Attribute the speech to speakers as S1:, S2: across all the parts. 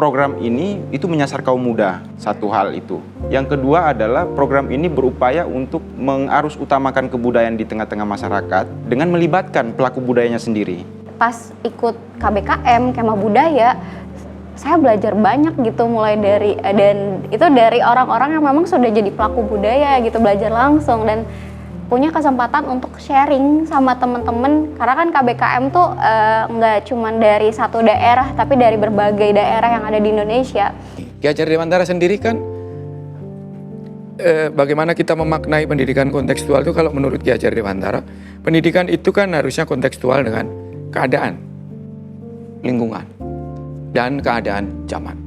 S1: program ini itu menyasar kaum muda, satu hal itu. Yang kedua adalah program ini berupaya untuk mengarus utamakan kebudayaan di tengah-tengah masyarakat dengan melibatkan pelaku budayanya sendiri.
S2: Pas ikut KBKM, Kemah Budaya, saya belajar banyak gitu, mulai dari dan itu dari orang-orang yang memang sudah jadi pelaku budaya gitu, belajar langsung dan punya kesempatan untuk sharing sama teman-teman, karena kan KBKM tuh nggak cuma dari satu daerah tapi dari berbagai daerah yang ada di Indonesia.
S3: Ki Hajar Dewantara sendiri kan bagaimana kita memaknai pendidikan kontekstual itu, kalau menurut Ki Hajar Dewantara, pendidikan itu kan harusnya kontekstual dengan keadaan, lingkungan, dan keadaan zaman.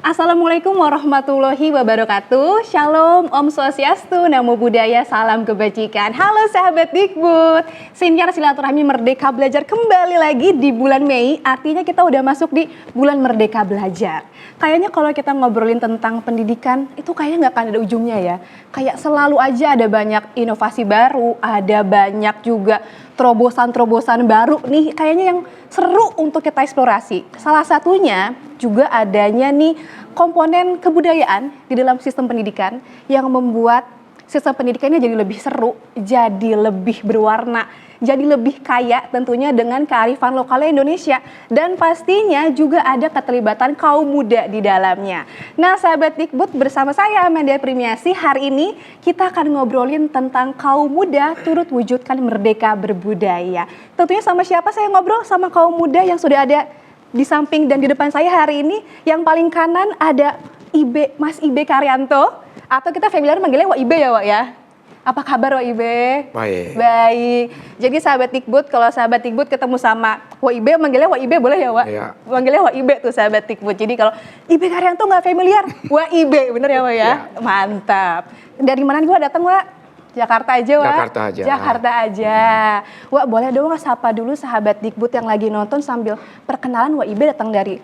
S4: Assalamualaikum warahmatullahi wabarakatuh. Shalom, Om Swastiastu, Namo Buddhaya, salam kebajikan. Halo sahabat Dikbud, Siniar Silaturahmi Merdeka Belajar kembali lagi di bulan Mei. Artinya kita udah masuk di bulan Merdeka Belajar. Kayaknya kalau kita ngobrolin tentang pendidikan, itu kayaknya nggak akan ada ujungnya ya. Kayak selalu aja ada banyak inovasi baru, ada banyak juga terobosan-terobosan baru nih, kayaknya yang seru untuk kita eksplorasi. Salah satunya juga adanya nih komponen kebudayaan di dalam sistem pendidikan yang membuat sistem pendidikannya jadi lebih seru, jadi lebih berwarna, jadi lebih kaya tentunya dengan kearifan lokalnya Indonesia. Dan pastinya juga ada keterlibatan kaum muda di dalamnya. Nah sahabat Dikbud, bersama saya Amanda Primiasi, hari ini kita akan ngobrolin tentang kaum muda turut wujudkan merdeka berbudaya. Tentunya sama siapa saya ngobrol? Sama kaum muda yang sudah ada di samping dan di depan saya hari ini. Yang paling kanan ada Mas Ibe Karyanto, atau kita familiar manggilnya Wak Ibe ya Wak ya. Apa kabar Wak Ibe?
S3: Baik.
S4: Baik. Jadi sahabat Dikbud, kalau sahabat Dikbud ketemu sama Wak Ibe, manggilnya Wak Ibe boleh ya Wak?
S3: Iya.
S4: Manggilnya Wak Ibe tuh sahabat Dikbud. Jadi kalau Ibe Karyanto nggak familiar, Wak Ibe, bener ya Wak ya?
S3: Iya.
S4: Mantap. Dari mana nih Wak datang Wak? Jakarta aja Wak?
S3: Jakarta aja.
S4: Jakarta aja. Wak boleh dong Wak sapa dulu sahabat Dikbud yang lagi nonton sambil perkenalan Wak Ibe datang dari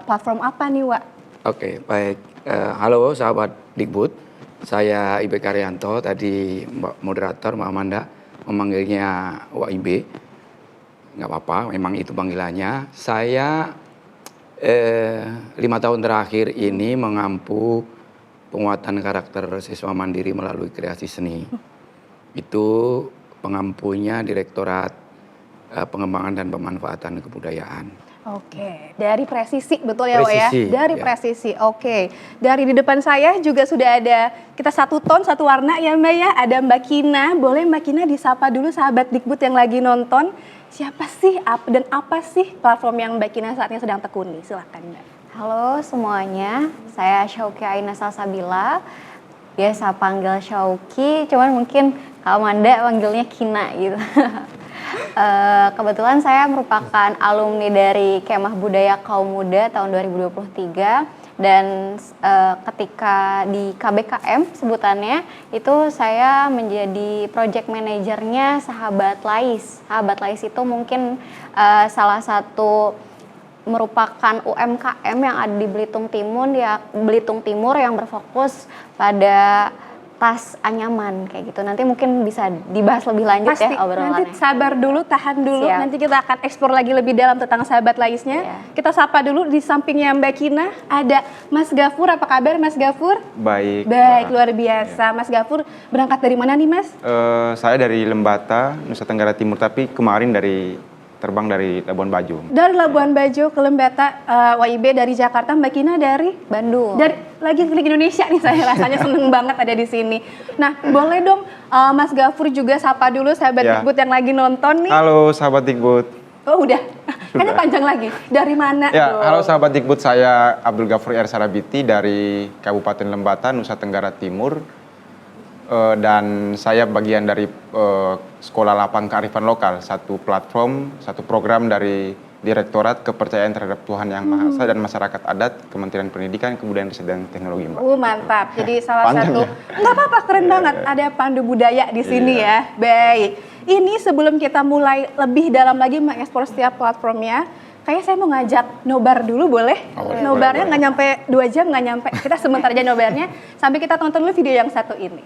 S4: platform apa nih Wak?
S3: Oke, baik. Halo sahabat Dikbud. Saya Ibe Karyanto, tadi Mbak moderator Mbak Amanda memanggilnya Wak Ibe. Nggak apa-apa, memang itu panggilannya. Saya 5 tahun terakhir ini mengampu penguatan karakter siswa mandiri melalui kreasi seni. Itu pengampunya Direktorat Pengembangan dan Pemanfaatan Kebudayaan.
S4: Oke, dari presisi betul ya Wak ya?
S3: Presisi,
S4: Dari
S3: ya.
S4: presisi, oke. Dari di depan saya juga sudah ada, kita satu ton, satu warna ya Mbak ya. Ada Mbak Kina, boleh Mbak Kina disapa dulu sahabat Dikbud yang lagi nonton. Siapa sih dan apa sih platform yang Mbak Kina saat ini sedang tekuni? Silahkan Mbak.
S2: Halo semuanya, saya Syauki Aina Salsabila, biasa panggil Syauki, cuman mungkin kalau Manda panggilnya Kina gitu. Kebetulan saya merupakan alumni dari Kemah Budaya Kaum Muda tahun 2023 dan ketika di KBKM sebutannya itu saya menjadi project manajernya Sahabat Lais. Sahabat Lais itu mungkin salah satu merupakan UMKM yang ada di Belitung Timur yang berfokus pada tas anyaman kayak gitu. Nanti mungkin bisa dibahas lebih lanjut.
S4: Pasti,
S2: ya obrolannya.
S4: nanti sabar dulu, tahan dulu.
S2: Siap.
S4: Nanti kita akan eksplor lagi lebih dalam tentang Sahabat Laisnya.
S2: Iya.
S4: Kita sapa dulu di sampingnya Mbak Kina ada Mas Gafur. Apa kabar Mas Gafur?
S1: Baik.
S4: Baik,
S1: Mbak.
S4: luar biasa. Mas Gafur berangkat dari mana nih Mas?
S1: Saya dari Lembata, Nusa Tenggara Timur, tapi kemarin terbang dari Labuan Bajo.
S4: Dari Labuan Bajo ke Lembata, WIB dari Jakarta, Mbak Kina dari
S2: Bandung.
S4: Dari lagi keliling Indonesia nih, saya rasanya seneng banget ada di sini. Nah, boleh dong Mas Gafur juga sapa dulu sahabat
S1: Ya.
S4: Dikbud yang lagi nonton nih.
S1: Halo sahabat Dikbud.
S4: Oh udah, kayaknya panjang lagi. Dari mana
S1: Ya,
S4: dong?
S1: halo sahabat Dikbud, saya Abdul Ghafur R. Sarabiti dari Kabupaten Lembata, Nusa Tenggara Timur. Dan saya bagian dari Sekolah Lapang Kearifan Lokal, satu platform, satu program dari Direktorat Kepercayaan Terhadap Tuhan Yang Maha Esa dan Masyarakat Adat, Kementerian Pendidikan, Kebudayaan, Riset dan Teknologi, Mbak.
S4: Mantap. Jadi salah
S1: Panjang
S4: satu,
S1: ya?
S4: nggak apa-apa, keren banget. Ada pandu budaya di sini ya. Baik. Ini sebelum kita mulai lebih dalam lagi mengeksplor setiap platformnya, Kayaknya saya mau ngajak nobar dulu, boleh?
S3: Boleh,
S4: Nobarnya
S3: boleh.
S4: nggak nyampe 2 jam, nggak nyampe. Kita sebentar aja nobarnya. Sampai kita tonton dulu video yang satu ini.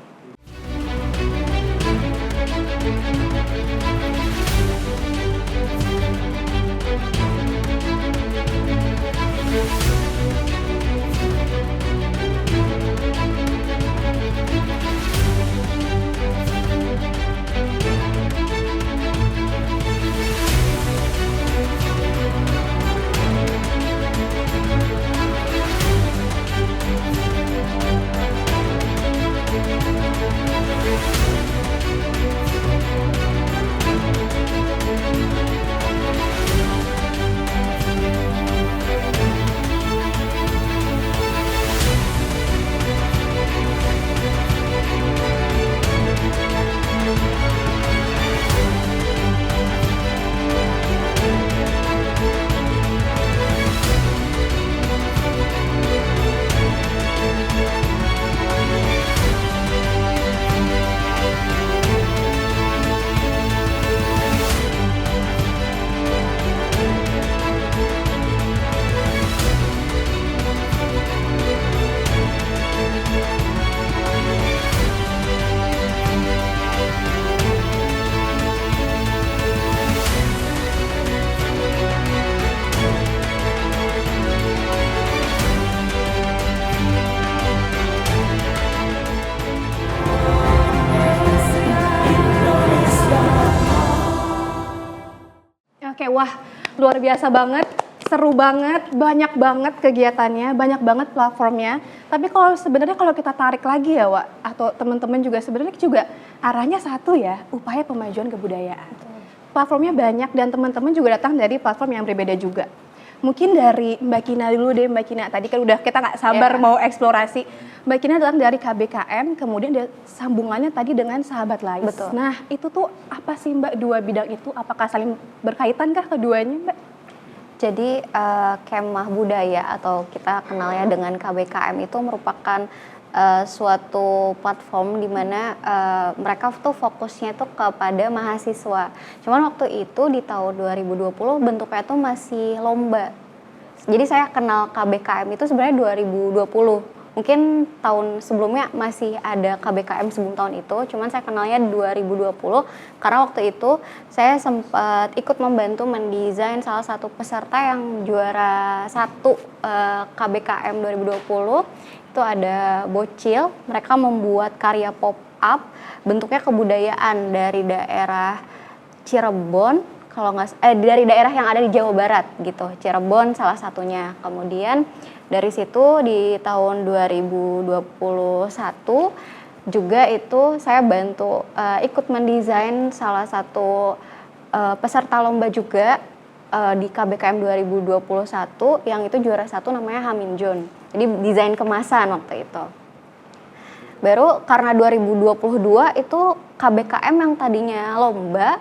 S4: Oke, wah luar biasa banget, seru banget, banyak banget kegiatannya, banyak banget platformnya. Tapi sebenarnya kalau kita tarik lagi ya, Wak, atau teman-teman juga sebenarnya juga arahnya satu ya, upaya pemajuan kebudayaan. Platformnya banyak dan teman-teman juga datang dari platform yang berbeda juga. Mungkin dari Mbak Kina dulu deh, Mbak Kina. Tadi kan udah kita nggak sabar mau eksplorasi. Mbak Kina datang dari KBKM, kemudian sambungannya tadi dengan Sahabat Lais.
S2: Betul.
S4: Nah, itu tuh apa sih Mbak dua bidang itu? Apakah saling berkaitan kah keduanya, Mbak?
S2: Jadi Kemah Budaya atau kita kenalnya dengan KBKM itu merupakan suatu platform di mana mereka tuh fokusnya tuh kepada mahasiswa. Cuman waktu itu di tahun 2020 bentuknya tuh masih lomba. Jadi saya kenal KBKM itu sebenarnya 2020. Mungkin tahun sebelumnya masih ada KBKM sebelum tahun itu, cuman saya kenalnya 2020 karena waktu itu saya sempat ikut membantu mendesain salah satu peserta yang juara 1 KBKM 2020. Itu ada Bocil, mereka membuat karya pop up bentuknya kebudayaan dari daerah Cirebon, dari daerah yang ada di Jawa Barat gitu. Cirebon salah satunya. Kemudian dari situ di tahun 2021 juga itu saya bantu ikut mendesain salah satu peserta lomba juga di KBKM 2021 yang itu juara 1 namanya Hamin John. Jadi desain kemasan waktu itu. Baru karena 2022 itu KBKM yang tadinya lomba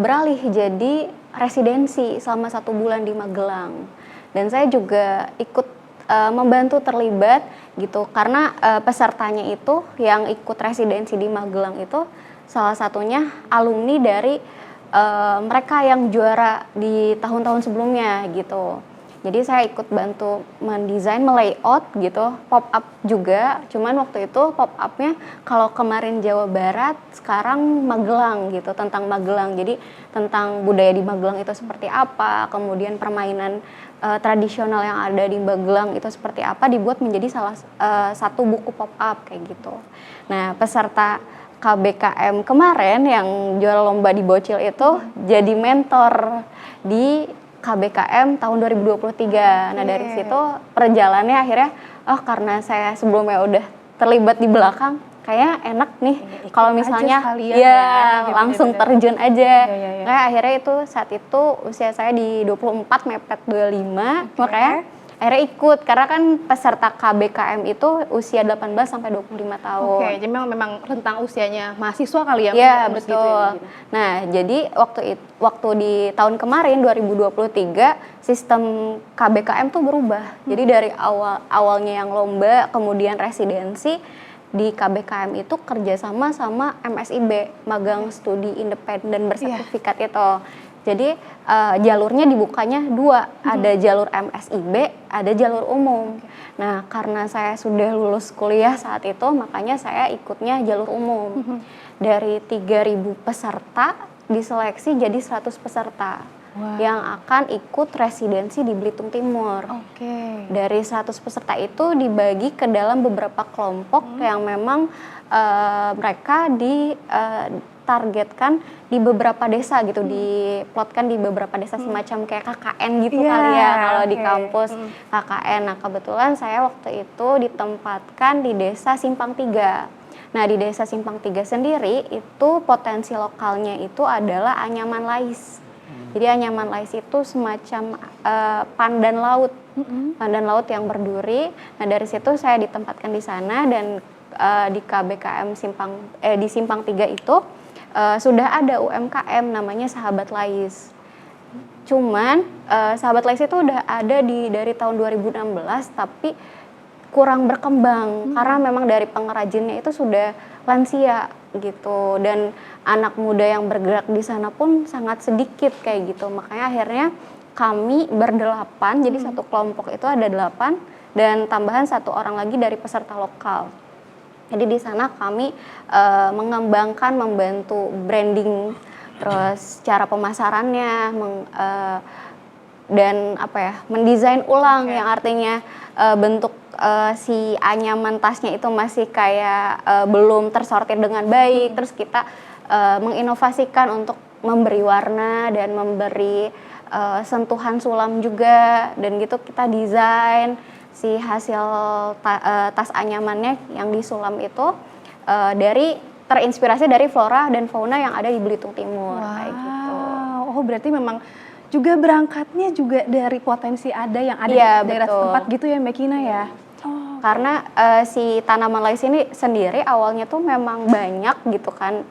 S2: beralih jadi residensi selama 1 bulan di Magelang. Dan saya juga ikut membantu terlibat gitu karena pesertanya itu yang ikut residensi di Magelang itu salah satunya alumni dari mereka yang juara di tahun-tahun sebelumnya gitu. Jadi saya ikut bantu mendesain, melayout gitu, pop up juga. Cuman waktu itu pop upnya kalau kemarin Jawa Barat, sekarang Magelang gitu, tentang Magelang. Jadi tentang budaya di Magelang itu seperti apa, kemudian permainan tradisional yang ada di Magelang itu seperti apa, dibuat menjadi salah satu buku pop up kayak gitu. Nah, peserta KBKM kemarin yang juara lomba di Bocil itu jadi mentor di KBKM tahun 2023. Nah, dari situ perjalanannya akhirnya karena saya sebelumnya udah terlibat di belakang, kayaknya enak nih kalau misalnya gitu, langsung terjun aja. Kayak akhirnya itu saat itu usia saya di 24 mepet 25, makanya akhirnya ikut karena kan peserta KBKM itu usia 18 sampai 25 tahun.
S4: Oke, jadi memang rentang usianya mahasiswa kali ya.
S2: Iya, betul. Nah, jadi waktu di tahun kemarin 2023 sistem KBKM tuh berubah. Jadi dari awalnya yang lomba, kemudian residensi, di KBKM itu kerjasama sama MSIB, Magang Studi Independen Bersertifikat itu. Jadi jalurnya dibukanya dua, ada jalur MSIB, ada jalur umum. Nah, karena saya sudah lulus kuliah saat itu, makanya saya ikutnya jalur umum. Dari 3.000 peserta diseleksi jadi 100 peserta yang akan ikut residensi di Belitung Timur. Dari 100 peserta itu dibagi ke dalam beberapa kelompok yang memang mereka ditargetkan di beberapa desa gitu, diplotkan di beberapa desa semacam kayak KKN gitu kali ya kalau di kampus KKN. Nah, kebetulan saya waktu itu ditempatkan di desa Simpang 3. Nah, di desa Simpang 3 sendiri itu potensi lokalnya itu adalah anyaman lais. Jadi anyaman lais itu semacam pandan laut. Pandan laut yang berduri. Nah, dari situ saya ditempatkan di sana dan di KBKM di Simpang 3 itu sudah ada UMKM namanya Sahabat Lais. Cuman Sahabat Lais itu udah ada dari tahun 2016 tapi kurang berkembang karena memang dari pengrajinnya itu sudah lansia gitu dan anak muda yang bergerak di sana pun sangat sedikit kayak gitu. Makanya akhirnya kami berdelapan, jadi satu kelompok itu ada 8 dan tambahan 1 orang lagi dari peserta lokal. Jadi di sana kami mengembangkan, membantu branding, terus cara pemasarannya, dan mendesain ulang yang artinya bentuk si anyaman tasnya itu masih kayak belum tersortir dengan baik. Terus kita menginovasikan untuk memberi warna dan memberi sentuhan sulam juga, dan gitu kita desain si hasil tas anyamannya yang disulam itu terinspirasi dari flora dan fauna yang ada di Belitung Timur kayak gitu.
S4: Oh, berarti memang juga berangkatnya juga dari potensi yang ada di daerah setempat gitu ya Mbak Kina ya.
S2: Karena si tanaman lais ini sendiri awalnya tuh memang banyak gitu kan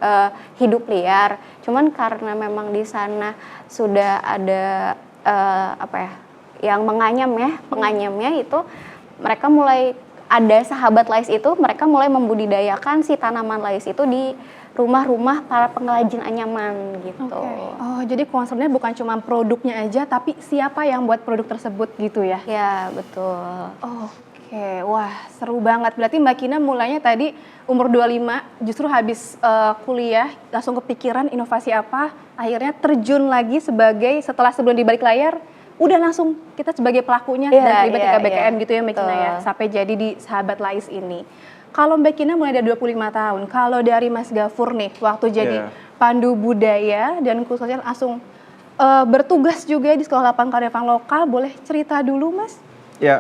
S2: hidup liar. Cuman karena memang di sana sudah ada yang penganyamnya itu mereka mulai ada Sahabat Lais itu, mereka mulai membudidayakan si tanaman lais itu di rumah-rumah para pengrajin anyaman gitu.
S4: Oh, jadi konsepnya bukan cuma produknya aja tapi siapa yang buat produk tersebut gitu ya?
S2: Ya, betul.
S4: Wah seru banget. Berarti Mbak Kina mulainya tadi umur 25, justru habis kuliah langsung kepikiran inovasi apa, akhirnya terjun lagi setelah sebelum di balik layar, udah langsung kita sebagai pelakunya dan terlibat di KBKM gitu ya Mbak Kina ya, sampai jadi di Sahabat Lais ini. Kalau Mbak Kina mulai dari 25 tahun, kalau dari Mas Gafur nih, waktu jadi pandu budaya dan khususnya langsung bertugas juga di Sekolah Lapang Kearifan Lokal, boleh cerita dulu Mas?
S1: Ya,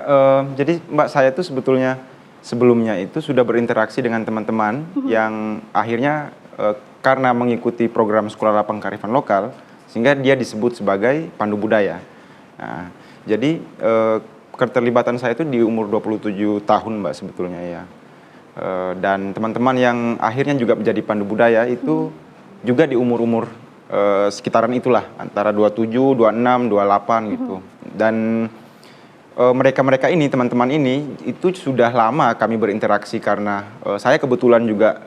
S1: jadi Mbak, saya tuh sebetulnya sebelumnya itu sudah berinteraksi dengan teman-teman yang akhirnya karena mengikuti program Sekolah Lapang Kearifan Lokal, sehingga dia disebut sebagai pandu budaya. Nah, jadi keterlibatan saya itu di umur 27 tahun Mbak sebetulnya ya. Dan teman-teman yang akhirnya juga menjadi pandu budaya itu juga di umur-umur sekitaran itulah, antara 27, 26, 28 gitu. Dan mereka-mereka ini, teman-teman ini, itu sudah lama kami berinteraksi karena saya kebetulan juga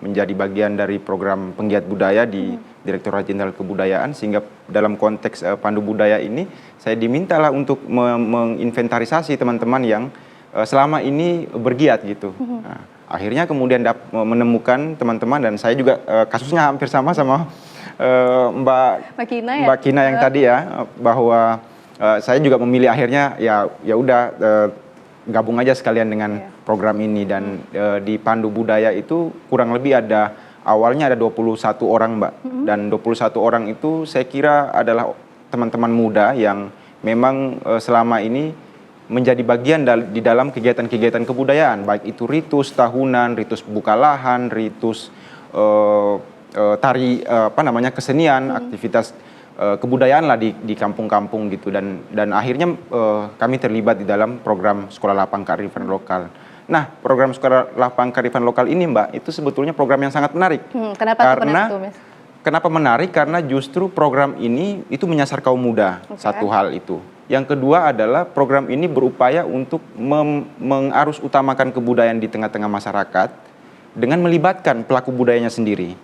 S1: menjadi bagian dari program penggiat budaya di Direktorat Jenderal Kebudayaan, sehingga dalam konteks pandu budaya ini saya dimintalah untuk menginventarisasi teman-teman yang selama ini bergiat gitu. Nah, akhirnya kemudian menemukan teman-teman, dan saya juga kasusnya hampir sama Mbak Kina yang tadi ya, bahwa saya juga memilih akhirnya ya udah gabung aja sekalian dengan program ini. Dan di pandu budaya itu kurang lebih awalnya ada 21 orang Mbak, dan 21 orang itu saya kira adalah teman-teman muda yang memang selama ini menjadi bagian di dalam kegiatan-kegiatan kebudayaan, baik itu ritus tahunan, ritus buka lahan, ritus tari kesenian, aktivitas kebudayaan lah di kampung-kampung gitu, dan akhirnya kami terlibat di dalam program Sekolah Lapang Kearifan Lokal. Nah, program Sekolah Lapang Kearifan Lokal ini Mbak, itu sebetulnya program yang sangat menarik. Kenapa menarik? Karena justru program ini itu menyasar kaum muda, satu hal itu. Yang kedua adalah program ini berupaya untuk mengarus utamakan kebudayaan di tengah-tengah masyarakat dengan melibatkan pelaku budayanya sendiri.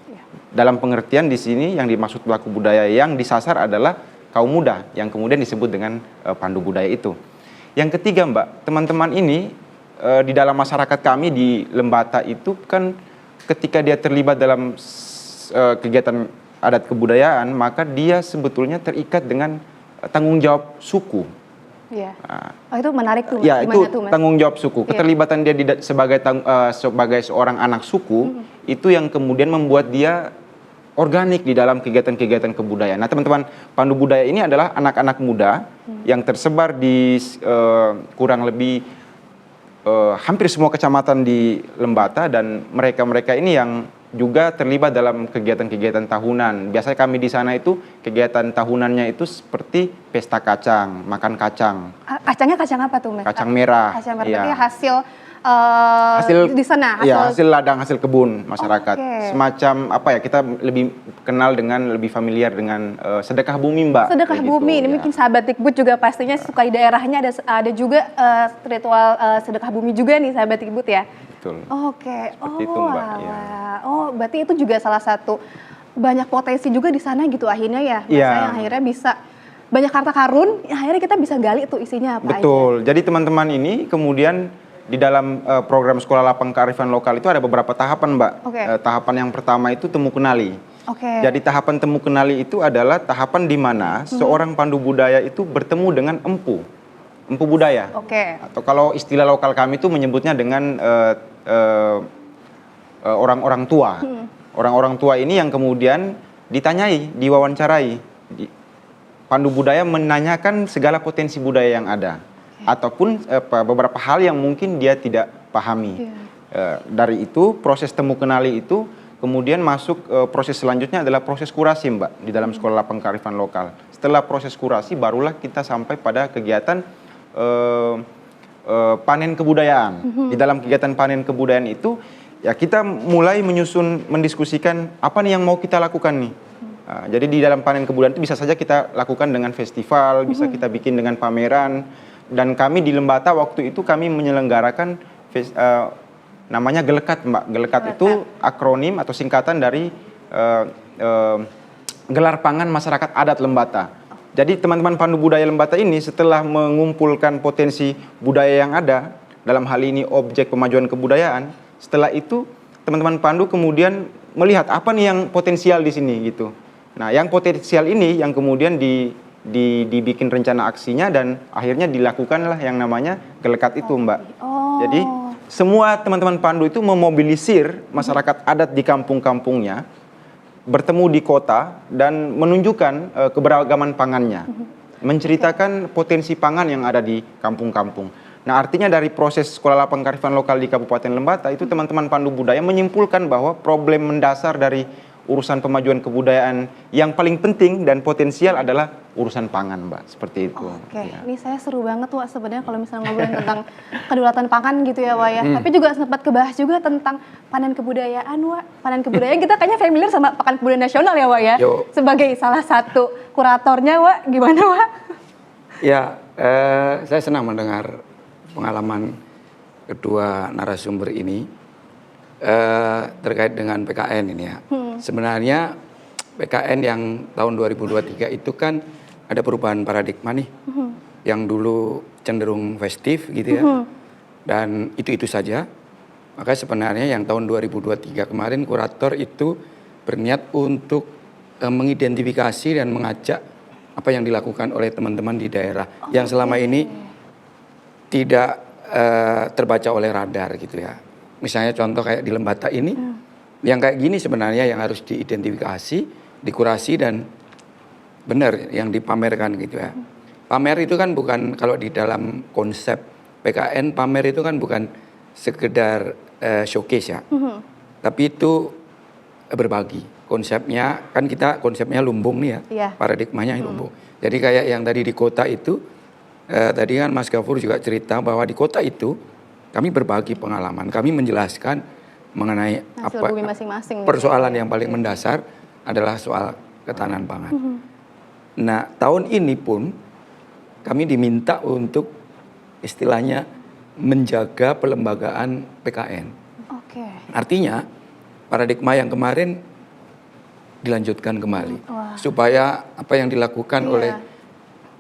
S1: dalam pengertian di sini yang dimaksud pelaku budaya yang disasar adalah kaum muda yang kemudian disebut dengan pandu budaya itu. Yang ketiga Mbak, teman-teman ini di dalam masyarakat kami di Lembata itu kan ketika dia terlibat dalam kegiatan adat kebudayaan, maka dia sebetulnya terikat dengan tanggung jawab suku.
S4: Iya. Oh itu menarik tuh.
S1: Ya
S4: Gimana
S1: itu
S4: tuh, Mas?
S1: tanggung jawab suku.
S4: Iya.
S1: Keterlibatan dia sebagai seorang anak suku itu yang kemudian membuat dia organik di dalam kegiatan-kegiatan kebudayaan. Nah teman-teman pandu budaya ini adalah anak-anak muda yang tersebar di kurang lebih hampir semua kecamatan di Lembata, dan mereka-mereka ini yang juga terlibat dalam kegiatan-kegiatan tahunan. Biasanya kami di sana itu kegiatan tahunannya itu seperti pesta kacang, makan kacang.
S4: Kacangnya kacang apa tuh, Mas?
S1: Kacang merah.
S4: Kacang merah.
S1: Iya.
S4: Berarti hasil,
S1: Hasil
S4: di sana.
S1: Iya, hasil ladang, hasil kebun masyarakat.
S4: Oke.
S1: Semacam apa ya? Kita lebih kenal dengan, lebih familiar dengan sedekah bumi, Mbak.
S4: Sedekah
S1: Kayak
S4: bumi.
S1: gitu,
S4: Ini
S1: ya.
S4: mungkin sahabat Dikbud juga pastinya suka di daerahnya ada juga ritual sedekah bumi juga nih sahabat Dikbud ya.
S1: Betul.
S4: Oke.
S1: Seperti itu, Mbak, ya.
S4: Alah. Oh, berarti itu juga salah satu banyak potensi juga di sana gitu akhirnya ya. Mas,
S1: Iya.
S4: yang akhirnya bisa banyak harta karun, akhirnya kita bisa gali tuh isinya apa aja.
S1: Betul. Jadi teman-teman ini kemudian di dalam program Sekolah Lapang Kearifan Lokal itu ada beberapa tahapan, Mbak.
S4: Oke.
S1: Tahapan yang pertama itu temu kenali.
S4: Oke.
S1: Jadi tahapan temu kenali itu adalah tahapan di mana seorang pandu budaya itu bertemu dengan empu budaya.
S4: Oke.
S1: Atau kalau istilah lokal kami itu menyebutnya dengan orang-orang tua. Orang-orang tua ini yang kemudian ditanyai, diwawancarai. Pandu budaya menanyakan segala potensi budaya yang ada, ataupun beberapa hal yang mungkin dia tidak pahami. Dari itu proses temu kenali itu kemudian masuk proses selanjutnya adalah proses kurasi, Mbak, di dalam Sekolah Lapang Kearifan Lokal. Setelah proses kurasi barulah kita sampai pada kegiatan panen kebudayaan. Di dalam kegiatan panen kebudayaan itu ya kita mulai mendiskusikan apa nih yang mau kita lakukan nih. Nah, jadi di dalam panen kebudayaan itu bisa saja kita lakukan dengan festival, bisa kita bikin dengan pameran. Dan kami di Lembata waktu itu kami menyelenggarakan namanya Gelekat, Mbak. Gelekat itu akronim atau singkatan dari Gelar Pangan Masyarakat Adat Lembata. Jadi teman-teman pandu budaya Lembata ini setelah mengumpulkan potensi budaya yang ada, dalam hal ini objek pemajuan kebudayaan, setelah itu teman-teman pandu kemudian melihat apa nih yang potensial di sini gitu. Nah, yang potensial ini yang kemudian dibikin rencana aksinya dan akhirnya dilakukanlah yang namanya Gelekat itu, Mbak.
S4: Oh.
S1: Jadi semua teman-teman pandu itu memobilisir masyarakat adat di kampung-kampungnya, bertemu di kota dan menunjukkan keberagaman pangannya, menceritakan potensi pangan yang ada di kampung-kampung. Nah, artinya dari proses Sekolah Lapang Kearifan Lokal di Kabupaten Lembata itu teman-teman pandu budaya menyimpulkan bahwa problem mendasar dari urusan pemajuan kebudayaan yang paling penting dan potensial adalah urusan pangan, Mbak. Seperti itu.
S4: Oke,
S1: Ya.
S4: ini saya seru banget Wak sebenarnya kalau misalnya ngobrolin tentang kedaulatan pangan gitu ya Wak ya. Tapi juga sempat kebahas juga tentang panen kebudayaan Wak. Panen kebudayaan kita kayaknya familiar sama Pekan Kebudayaan Nasional ya Wak ya.
S3: Yo.
S4: Sebagai salah satu kuratornya Wak, gimana Wak?
S3: Ya, saya senang mendengar pengalaman kedua narasumber ini terkait dengan PKN ini ya. Sebenarnya PKN yang tahun 2023 itu kan ada perubahan paradigma nih. Yang dulu cenderung festif gitu ya. Dan itu saja. Maka sebenarnya yang tahun 2023 kemarin kurator itu berniat untuk mengidentifikasi dan mengajak apa yang dilakukan oleh teman-teman di daerah yang selama ini tidak terbaca oleh radar gitu ya. Misalnya contoh kayak di Lembata ini, yang kayak gini sebenarnya yang harus diidentifikasi, dikurasi dan benar yang dipamerkan gitu ya. Pamer itu kan bukan, kalau di dalam konsep PKN, pamer itu kan bukan sekedar showcase ya. Tapi itu berbagi. Konsepnya, kan kita konsepnya lumbung nih ya,
S4: Iya.
S3: paradigmanya lumbung. Jadi kayak yang tadi di kota itu, tadi kan Mas Gafur juga cerita bahwa di kota itu kami berbagi pengalaman, kami menjelaskan mengenai
S4: Hasil
S3: apa
S4: bumi masing-masing.
S3: persoalan yang paling mendasar adalah soal ketahanan pangan. Nah, tahun ini pun kami diminta untuk istilahnya menjaga pelembagaan PKN.
S4: Oke.
S3: Artinya paradigma yang kemarin dilanjutkan kembali supaya apa yang dilakukan oleh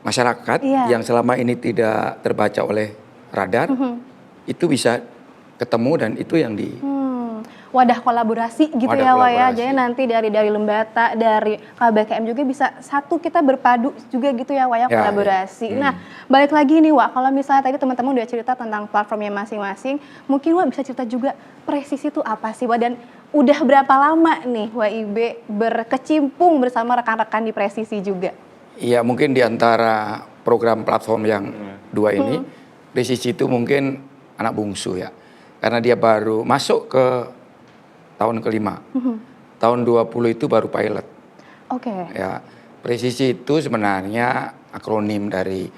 S3: masyarakat yang selama ini tidak terbaca oleh radar itu bisa ketemu dan itu yang di
S4: wadah kolaborasi gitu
S3: Wadah
S4: ya Wak ya.
S3: kolaborasi.
S4: Jadi nanti dari Lembata, dari KBKM juga bisa satu kita berpadu juga gitu ya Wak ya, kolaborasi. Nah, balik lagi nih Wak, kalau misalnya tadi teman-teman udah cerita tentang platformnya masing-masing, mungkin Wak bisa cerita juga Presisi itu apa sih Wak, dan udah berapa lama nih WIB berkecimpung bersama rekan-rekan di Presisi juga?
S3: Iya, mungkin di antara program platform yang dua ini, Presisi itu mungkin anak bungsu ya. Karena dia baru masuk ke tahun kelima. Tahun 20 itu baru pilot.
S4: Oke.
S3: Ya, Presisi itu sebenarnya akronim dari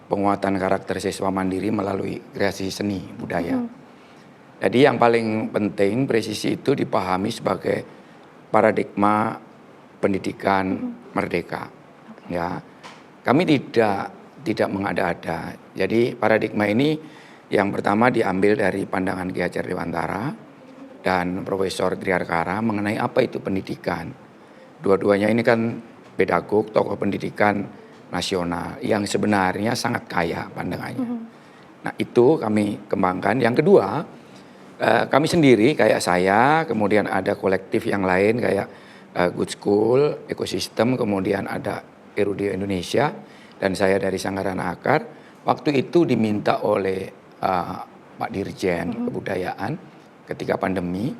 S3: penguatan karakter siswa mandiri melalui kreasi seni budaya. Jadi yang paling penting Presisi itu dipahami sebagai paradigma pendidikan merdeka. Ya, kami tidak mengada-ada. Jadi paradigma ini yang pertama diambil dari pandangan Ki Hajar Dewantara dan Profesor Triarkara mengenai apa itu pendidikan. Dua-duanya ini kan pedagog, tokoh pendidikan nasional yang sebenarnya sangat kaya pandangannya. Nah itu kami kembangkan. Yang kedua, kami sendiri kayak saya, kemudian ada kolektif yang lain kayak Good School, Ekosistem, kemudian ada Erudio Indonesia, dan saya dari Sanggarana Akar. Waktu itu diminta oleh Pak Dirjen Kebudayaan ketika pandemi.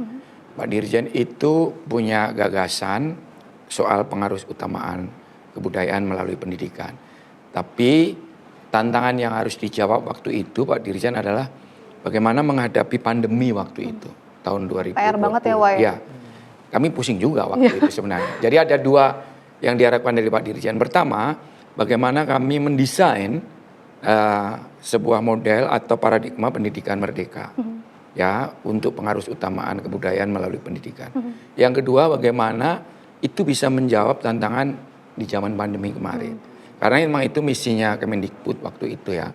S3: Pak Dirjen itu punya gagasan soal pengaruh utamaan kebudayaan melalui pendidikan. Tapi tantangan yang harus dijawab waktu itu Pak Dirjen adalah bagaimana menghadapi pandemi waktu itu, tahun 2020.
S4: PR banget ya Wak.
S3: Ya, kami pusing juga waktu itu sebenarnya. Jadi ada dua yang diharapkan dari Pak Dirjen. Pertama, bagaimana kami mendesain sebuah model atau paradigma pendidikan merdeka. Ya, untuk pengaruh utamaan kebudayaan melalui pendidikan. Yang kedua, bagaimana itu bisa menjawab tantangan di zaman pandemi kemarin. Karena memang itu misinya Kemendikbud waktu itu ya.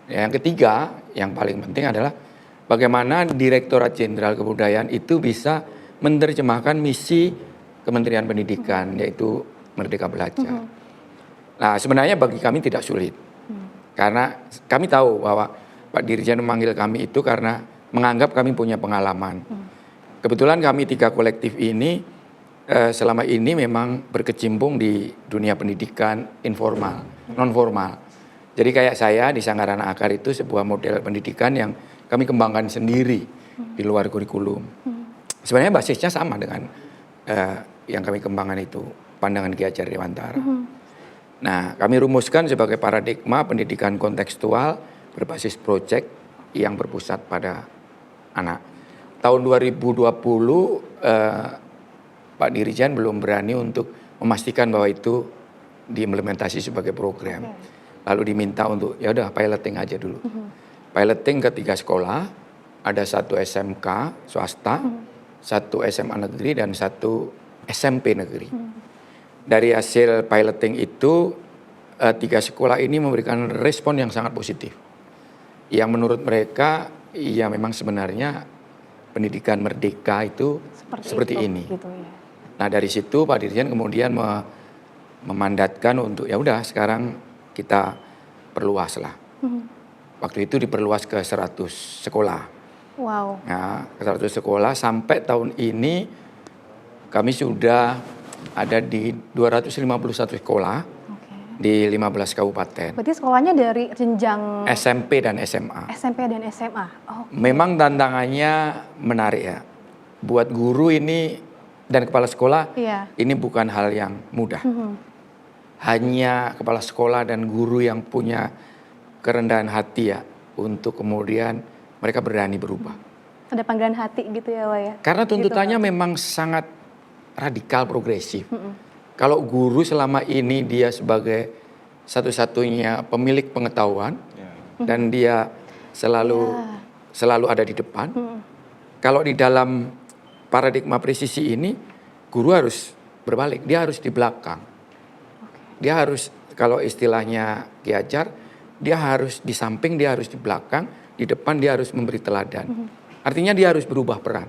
S3: Yang ketiga, yang paling penting adalah bagaimana Direktorat Jenderal Kebudayaan itu bisa menerjemahkan misi Kementerian Pendidikan, yaitu Merdeka Belajar. Nah, sebenarnya bagi kami tidak sulit. Karena kami tahu bahwa Pak Dirjen memanggil kami itu karena menganggap kami punya pengalaman. Kebetulan kami 3 kolektif ini selama ini memang berkecimpung di dunia pendidikan informal, non formal. Jadi kayak saya di Sanggarana Akar itu sebuah model pendidikan yang kami kembangkan sendiri di luar kurikulum. Sebenarnya basisnya sama dengan yang kami kembangkan itu, pandangan Ki Hajar Dewantara. Nah, kami rumuskan sebagai paradigma pendidikan kontekstual berbasis proyek yang berpusat pada anak. Tahun 2020 Pak Dirjen belum berani untuk memastikan bahwa itu diimplementasi sebagai program. Lalu diminta untuk ya udah piloting aja dulu. Piloting ke 3 sekolah, ada 1 SMK swasta, 1 SMA negeri dan 1 SMP negeri. Dari hasil piloting itu 3 sekolah ini memberikan respon yang sangat positif. Yang menurut mereka ya memang sebenarnya pendidikan merdeka itu seperti ini.
S4: Gitu ya.
S3: Nah dari situ Pak Dirjen kemudian memandatkan untuk ya udah sekarang kita perluas lah. Waktu itu diperluas ke 100 sekolah.
S4: Wow.
S3: Nah, ke 100 sekolah sampai tahun ini kami sudah ada di 251 sekolah di 15 kabupaten.
S4: Berarti sekolahnya dari jenjang
S3: SMP dan SMA.
S4: SMP dan SMA. Oh.
S3: Memang tantangannya menarik ya. Buat guru ini dan kepala sekolah ini bukan hal yang mudah. Hanya kepala sekolah dan guru yang punya kerendahan hati ya untuk kemudian mereka berani berubah.
S4: Ada panggilan hati gitu ya Wak ya.
S3: Karena tuntutannya gitu, memang sangat radikal progresif. Kalau guru selama ini dia sebagai satu-satunya pemilik pengetahuan dan dia selalu ada di depan. Kalau di dalam paradigma presisi ini, guru harus berbalik, dia harus di belakang. Dia harus, kalau istilahnya Ki Hajar, dia harus di samping, dia harus di belakang, di depan dia harus memberi teladan. Artinya dia harus berubah peran.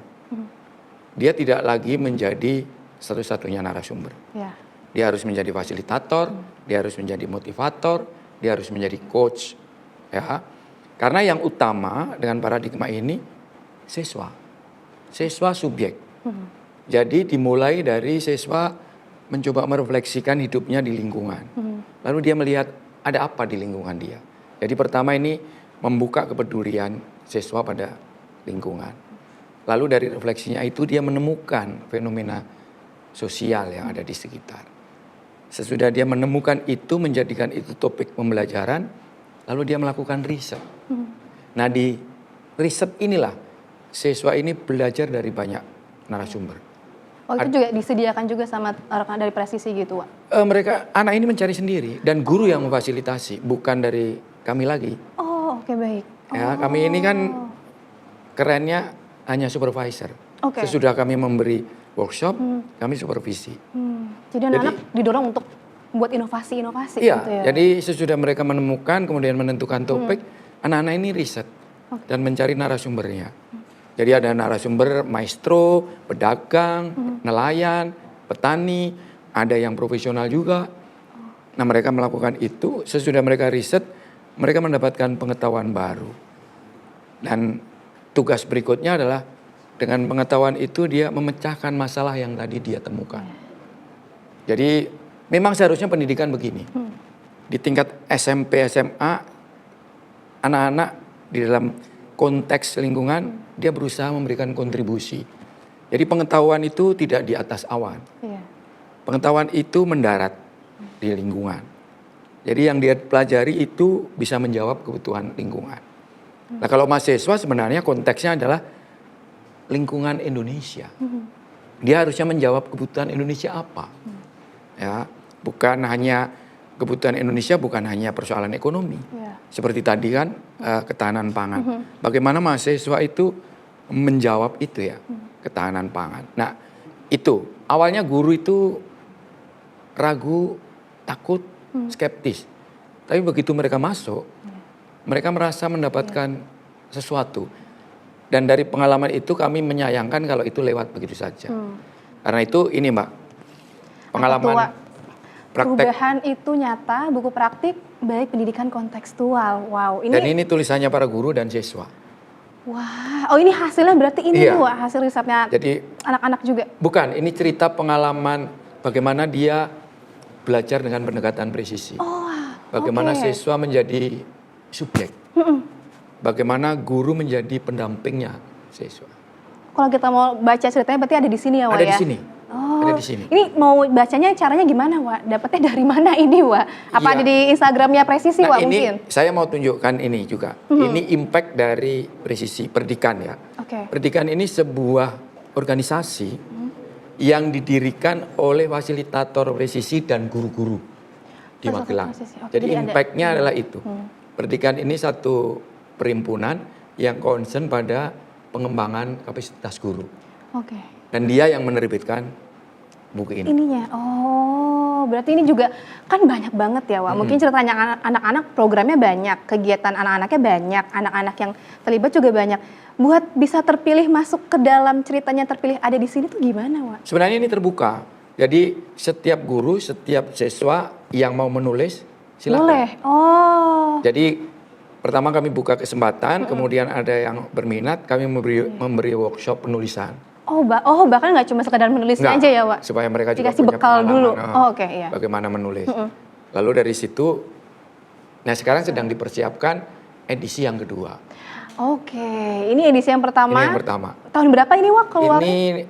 S3: Dia tidak lagi menjadi satu-satunya narasumber.
S4: Ya.
S3: Dia harus menjadi fasilitator, dia harus menjadi motivator, dia harus menjadi coach. Ya. Karena yang utama dengan paradigma ini siswa. Siswa subjek. Jadi dimulai dari siswa mencoba merefleksikan hidupnya di lingkungan. Lalu dia melihat ada apa di lingkungan dia. Jadi pertama ini membuka kepedulian siswa pada lingkungan. Lalu dari refleksinya itu dia menemukan fenomena sosial yang ada di sekitar. Sesudah dia menemukan itu, menjadikan itu topik pembelajaran, lalu dia melakukan riset. Nah di riset inilah siswa ini belajar dari banyak narasumber.
S4: Oh itu juga disediakan juga sama rekan dari presisi gitu, Wak?
S3: Mereka anak ini mencari sendiri dan guru yang memfasilitasi, bukan dari kami lagi.
S4: Oh oke baik.
S3: Ya, kami ini kan kerennya hanya supervisor.
S4: Oke.
S3: Sesudah kami memberi workshop, kami supervisi.
S4: Jadi anak-anak didorong untuk buat inovasi-inovasi
S3: Iya,
S4: gitu ya?
S3: jadi sesudah mereka menemukan, kemudian menentukan topik, anak-anak ini riset dan mencari narasumbernya. Jadi ada narasumber maestro, pedagang, nelayan, petani, ada yang profesional juga. Nah mereka melakukan itu, sesudah mereka riset, mereka mendapatkan pengetahuan baru. Dan tugas berikutnya adalah dengan pengetahuan itu dia memecahkan masalah yang tadi dia temukan. Jadi memang seharusnya pendidikan begini. Di tingkat SMP, SMA, anak-anak di dalam konteks lingkungan, dia berusaha memberikan kontribusi. Jadi pengetahuan itu tidak di atas awan.
S4: Iya.
S3: Pengetahuan itu mendarat di lingkungan. Jadi yang dia pelajari itu bisa menjawab kebutuhan lingkungan. Nah kalau mahasiswa sebenarnya konteksnya adalah lingkungan Indonesia. Dia harusnya menjawab kebutuhan Indonesia apa. Ya, bukan hanya kebutuhan Indonesia, bukan hanya persoalan ekonomi.
S4: Iya.
S3: Seperti tadi kan ketahanan pangan. Bagaimana mahasiswa itu menjawab itu ya, ketahanan pangan. Nah itu awalnya guru itu ragu, takut, skeptis. Tapi begitu mereka masuk, mereka merasa mendapatkan sesuatu. Dan dari pengalaman itu kami menyayangkan kalau itu lewat begitu saja. Karena itu ini Mbak, pengalaman praktek.
S4: Perubahan itu nyata, buku praktik, baik pendidikan kontekstual. Wow, ini.
S3: Dan ini tulisannya para guru dan siswa.
S4: Wah, oh ini hasilnya berarti ini
S3: Iya.
S4: nih, Wak, hasil risetnya
S3: Jadi
S4: anak-anak juga.
S3: bukan, ini cerita pengalaman bagaimana dia belajar dengan pendekatan presisi.
S4: Oh,
S3: Bagaimana
S4: oke.
S3: siswa menjadi subjek. Bagaimana guru menjadi pendampingnya siswa.
S4: Kalau kita mau baca ceritanya berarti ada di sini ya, Wak
S3: Ada
S4: ya?
S3: di sini.
S4: Oh,
S3: Ada di sini.
S4: Ini mau bacanya caranya gimana, Wak? Dapatnya dari mana ini, Wak? Apa
S3: Iya.
S4: ada di Instagramnya Presisi,
S3: Nah
S4: Wak,
S3: ini
S4: mungkin?
S3: saya mau tunjukkan ini juga. Ini impact dari presisi pendidikan ya.
S4: Oke.
S3: Pendidikan ini sebuah organisasi yang didirikan oleh fasilitator presisi dan guru-guru di
S4: Fasilitator
S3: Magelang.
S4: presisi. Oke,
S3: Jadi
S4: jadi ada.
S3: impact-nya adalah itu. Pendidikan ini satu perhimpunan yang concern pada pengembangan kapasitas guru.
S4: Oke.
S3: Dan dia yang menerbitkan buku ini.
S4: Ininya, oh berarti ini juga kan banyak banget ya, Wak. Mungkin ceritanya anak-anak programnya banyak, kegiatan anak-anaknya banyak, anak-anak yang terlibat juga banyak. Buat bisa terpilih masuk ke dalam ceritanya terpilih ada di sini tuh gimana, Wak?
S3: Sebenarnya ini terbuka. Jadi setiap guru, setiap siswa yang mau menulis silakan.
S4: Boleh. Oh.
S3: Jadi pertama kami buka kesempatan, kemudian ada yang berminat, kami memberi workshop penulisan.
S4: Oh, bahkan nggak cuma sekedar menulisnya
S3: Enggak,
S4: aja ya, Wak?
S3: supaya mereka juga
S4: Dikasih
S3: punya
S4: bekal dulu.
S3: pengalaman,
S4: Oh, oke, iya.
S3: bagaimana menulis. Lalu dari situ, nah sekarang sedang dipersiapkan edisi yang kedua.
S4: Oke, ini edisi yang pertama.
S3: Ini yang pertama.
S4: Tahun berapa ini, Wak, keluar?
S3: Ini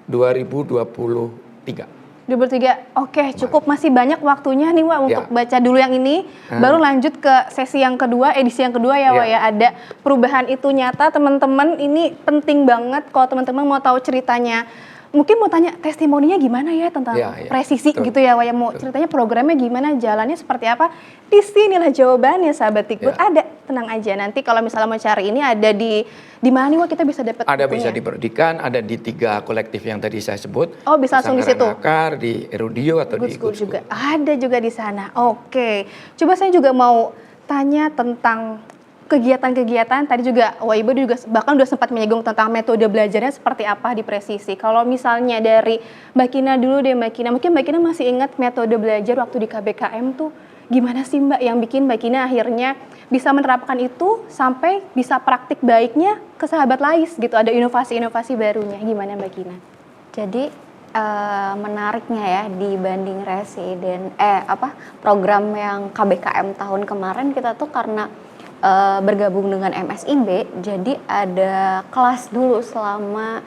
S3: 2023.
S4: 2023. Oke, cukup masih banyak waktunya nih, Wak, untuk
S3: Ya.
S4: baca dulu yang ini. Baru lanjut ke sesi yang kedua, edisi yang kedua ya, Wak,
S3: Ya.
S4: ya. Ada perubahan itu nyata, teman-teman. Ini penting banget kalau teman-teman mau tahu ceritanya. Mungkin mau tanya testimoninya gimana ya tentang
S3: Ya, ya.
S4: presisi
S3: Betul.
S4: gitu ya, Wak. Mau ceritanya programnya gimana, jalannya seperti apa. Di sinilah jawabannya, sahabat Dikbud.
S3: Ya.
S4: Ada, tenang aja. Nanti kalau misalnya mau cari ini ada di mana nih, Wak, kita bisa dapat
S3: Ada
S4: bukunya?
S3: bisa di pendidikan, ada di 3 kolektif yang tadi saya sebut.
S4: Oh, bisa langsung di situ?
S3: Akar, di Erudio atau
S4: Good
S3: di
S4: School
S3: Good School.
S4: juga ada juga di sana. Oke, coba saya juga mau tanya tentang kegiatan-kegiatan tadi juga Ibu juga bahkan udah sempat menyinggung tentang metode belajarnya seperti apa di Presisi. Kalau misalnya dari Mbak Kina dulu deh Mbak Kina, mungkin Mbak Kina masih ingat metode belajar waktu di KBKM tuh gimana sih Mbak yang bikin Mbak Kina akhirnya bisa menerapkan itu sampai bisa praktik baiknya ke Sahabat Lais gitu, ada inovasi-inovasi barunya, gimana Mbak Kina?
S2: Jadi menariknya ya dibanding program yang KBKM tahun kemarin, kita tuh karena bergabung dengan MSIB, jadi ada kelas dulu selama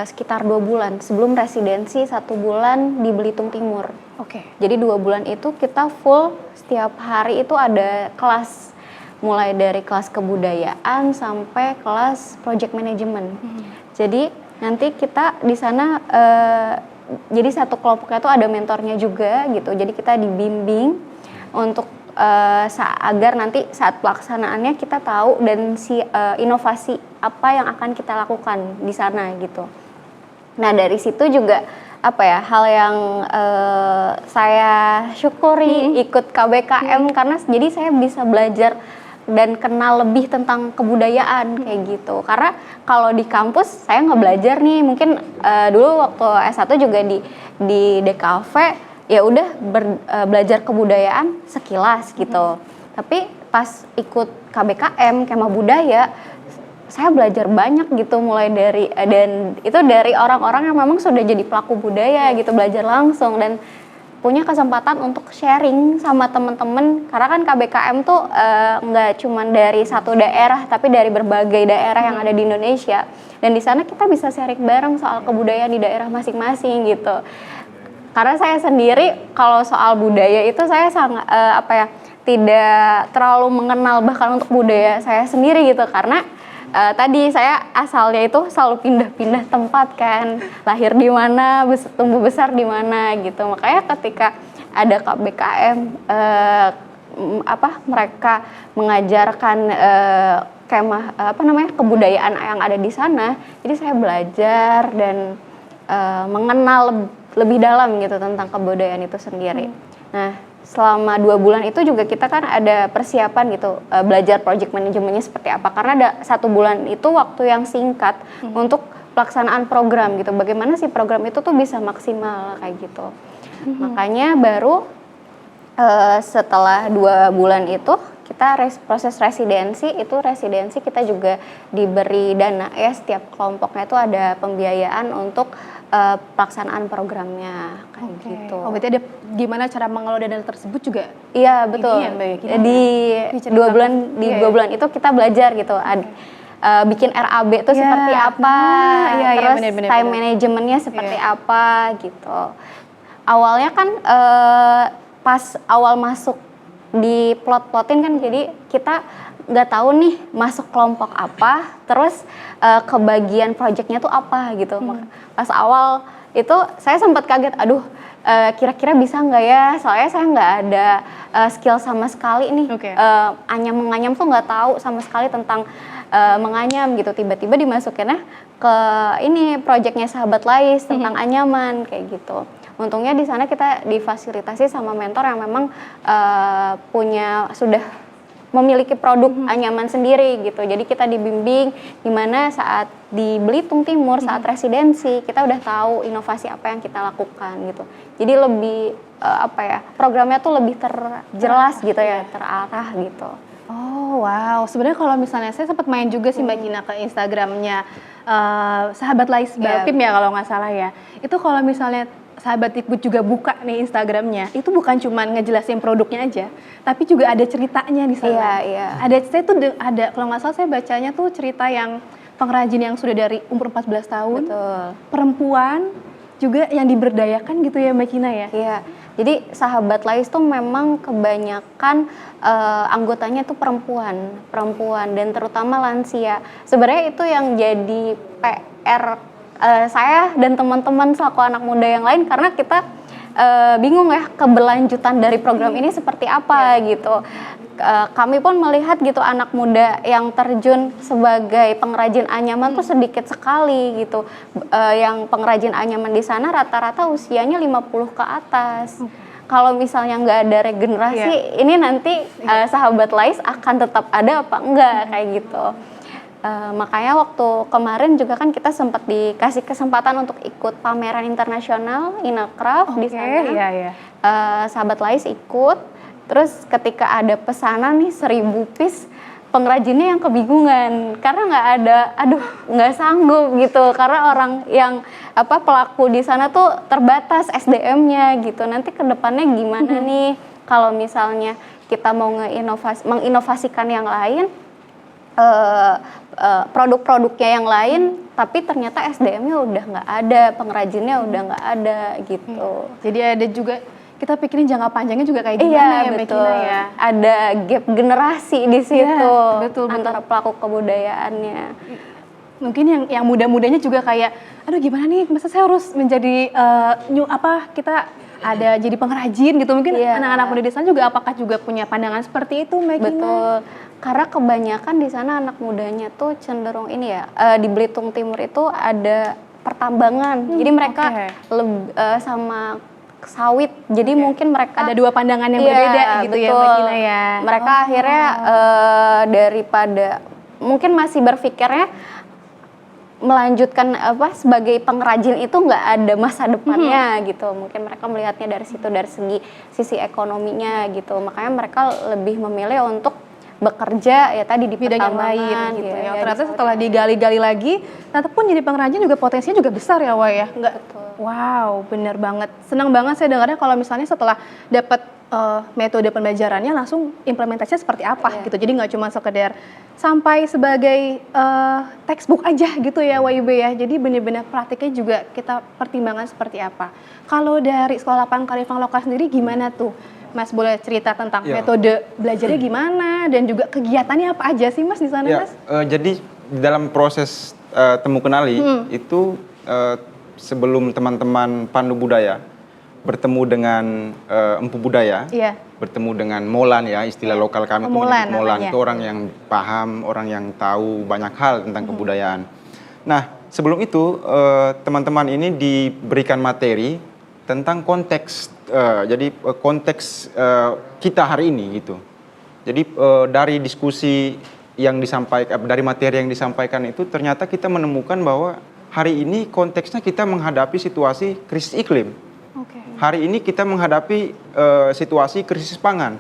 S2: sekitar 2 bulan sebelum residensi 1 bulan di Belitung Timur.
S4: Oke.
S2: Jadi 2 bulan itu kita full setiap hari itu ada kelas, mulai dari kelas kebudayaan sampai kelas project management. Jadi nanti kita di sana jadi satu kelompoknya tuh ada mentornya juga gitu. Jadi kita dibimbing untuk agar nanti saat pelaksanaannya kita tahu dan inovasi apa yang akan kita lakukan di sana gitu. Nah dari situ juga hal yang saya syukuri ikut KBKM karena jadi saya bisa belajar dan kenal lebih tentang kebudayaan kayak gitu. Karena kalau di kampus saya nggak belajar nih, mungkin dulu waktu S1 juga di DKV ya udah belajar kebudayaan sekilas gitu. Tapi pas ikut KBKM Kemah Budaya, saya belajar banyak gitu, mulai dari dan itu dari orang-orang yang memang sudah jadi pelaku budaya gitu, belajar langsung dan punya kesempatan untuk sharing sama teman-teman, karena kan KBKM tuh nggak cuma dari satu daerah tapi dari berbagai daerah yang ada di Indonesia, dan di sana kita bisa sharing bareng soal kebudayaan di daerah masing-masing gitu. Karena saya sendiri kalau soal budaya itu saya sangat tidak terlalu mengenal bahkan untuk budaya saya sendiri gitu, karena tadi saya asalnya itu selalu pindah-pindah tempat kan, lahir di mana, tumbuh besar di mana gitu. Makanya ketika ada KBKM mereka mengajarkan kebudayaan yang ada di sana, jadi saya belajar dan mengenal lebih dalam gitu tentang kebudayaan itu sendiri. Nah, selama 2 bulan itu juga kita kan ada persiapan gitu, belajar project manajemennya seperti apa, karena ada 1 bulan itu waktu yang singkat untuk pelaksanaan program gitu, bagaimana sih program itu tuh bisa maksimal kayak gitu. Makanya baru setelah 2 bulan itu kita proses residensi kita juga diberi dana ya, setiap kelompoknya itu ada pembiayaan untuk pelaksanaan programnya kayak gitu.
S4: Oh, berarti ada gimana cara mengelola dana tersebut juga?
S2: Iya betul. Di 2 bulan itu kita belajar gitu. Bikin RAB itu seperti apa, terus time manajemennya seperti apa gitu. Awalnya kan pas awal masuk di plot-plotin kan, jadi kita nggak tahu nih masuk kelompok apa, terus kebagian projectnya tuh apa gitu. Pas awal itu saya sempat kaget, aduh kira-kira bisa nggak ya, soalnya saya nggak ada skill sama sekali nih. Menganyam tuh nggak tahu sama sekali tentang menganyam gitu, tiba-tiba dimasukinnya ke ini projectnya Sahabat Lais tentang anyaman kayak gitu. Untungnya di sana kita difasilitasi sama mentor yang memang sudah memiliki produk anyaman sendiri gitu. Jadi kita dibimbing gimana saat di Belitung Timur saat residensi kita udah tahu inovasi apa yang kita lakukan gitu. Jadi lebih programnya tuh lebih terjelas gitu ya, terarah gitu.
S4: Oh wow, sebenarnya kalau misalnya saya sempat main juga sih Mbak Kina ke Instagramnya Sahabat Lais Balkim ya kalau nggak salah ya. Itu kalau misalnya Sahabat Dikbud juga buka nih Instagramnya, itu bukan cuma ngejelasin produknya aja, tapi juga ada ceritanya di sana. Ada kalau nggak salah saya bacanya tuh cerita yang pengrajin yang sudah dari umur 14 tahun, perempuan juga yang diberdayakan gitu ya Mbak Kina ya.
S2: Iya. Jadi Sahabat Lais tuh memang kebanyakan anggotanya tuh perempuan dan terutama lansia. Sebenarnya itu yang jadi PR saya dan teman-teman selaku anak muda yang lain, karena kita bingung ya keberlanjutan dari program ini seperti apa gitu. Kami pun melihat gitu anak muda yang terjun sebagai pengrajin anyaman tuh sedikit sekali gitu. Yang pengrajin anyaman di sana rata-rata usianya 50 ke atas. kalau misalnya nggak ada regenerasi, ini nanti sahabat Lais akan tetap ada apa enggak kayak gitu. Makanya waktu kemarin juga kan kita sempat dikasih kesempatan untuk ikut pameran internasional Inacraft di sana.
S4: Iya.
S2: Sahabat Lais ikut, terus ketika ada pesanan nih 1000 piece, pengrajinnya yang kebingungan karena nggak sanggup gitu, karena orang yang pelaku di sana tuh terbatas SDM-nya gitu. Nanti kedepannya gimana nih kalau misalnya kita mau menginovasikan yang lain, produk-produknya yang lain, tapi ternyata SDM-nya udah nggak ada, pengrajinnya udah nggak ada gitu.
S4: Jadi ada juga kita pikirin jangka panjangnya juga kayak gimana ya,
S2: betul.
S4: Mbak Kina ya.
S2: Ada gap generasi di situ
S4: betul.
S2: antara pelaku kebudayaannya.
S4: Mungkin yang muda-mudanya juga kayak, aduh gimana nih, masa saya harus menjadi kita ada jadi pengrajin gitu. Mungkin anak-anak muda di sana juga apakah juga punya pandangan seperti itu, Mbak Kina?
S2: Betul. Karena kebanyakan di sana anak mudanya tuh cenderung ini ya, di Belitung Timur itu ada pertambangan. Jadi mereka sama sawit. Jadi mungkin mereka
S4: ada dua pandangan yang berbeda gitu
S2: betul.
S4: ya, Mbak Kina ya.
S2: Mereka akhirnya daripada mungkin masih berpikirnya melanjutkan sebagai pengrajin itu nggak ada masa depannya gitu. Mungkin mereka melihatnya dari situ, dari sisi ekonominya gitu. Makanya mereka lebih memilih untuk bekerja ya tadi di
S4: bidang yang lain
S2: pertambangan
S4: gitu ya.
S2: ya,
S4: Ternyata setelah digali-gali lagi, ternyata pun jadi pengrajin juga potensinya juga besar ya, Wak ya. Enggak.
S2: Betul.
S4: Wow, bener banget. Senang banget saya dengarnya kalau misalnya setelah dapat metode pembelajarannya langsung implementasinya seperti apa gitu. Jadi nggak cuma sekedar sampai sebagai textbook aja gitu ya, WIB ya. Jadi benar-benar praktiknya juga kita pertimbangkan seperti apa. Kalau dari Sekolah Lapangan Kearifan Lokal sendiri gimana tuh? Mas boleh cerita tentang metode belajarnya gimana dan juga kegiatannya apa aja sih Mas di sana, Mas?
S1: Jadi dalam proses temu kenali itu sebelum teman-teman Pandu Budaya bertemu dengan Empu Budaya, bertemu dengan Molan ya, istilah lokal kami itu Molan itu orang yang paham, orang yang tahu banyak hal tentang kebudayaan. Nah, sebelum itu teman-teman ini diberikan materi tentang konteks, jadi konteks kita hari ini gitu. Jadi dari diskusi yang disampaikan, dari materi yang disampaikan itu ternyata kita menemukan bahwa hari ini konteksnya kita menghadapi situasi krisis iklim. Hari ini kita menghadapi situasi krisis pangan.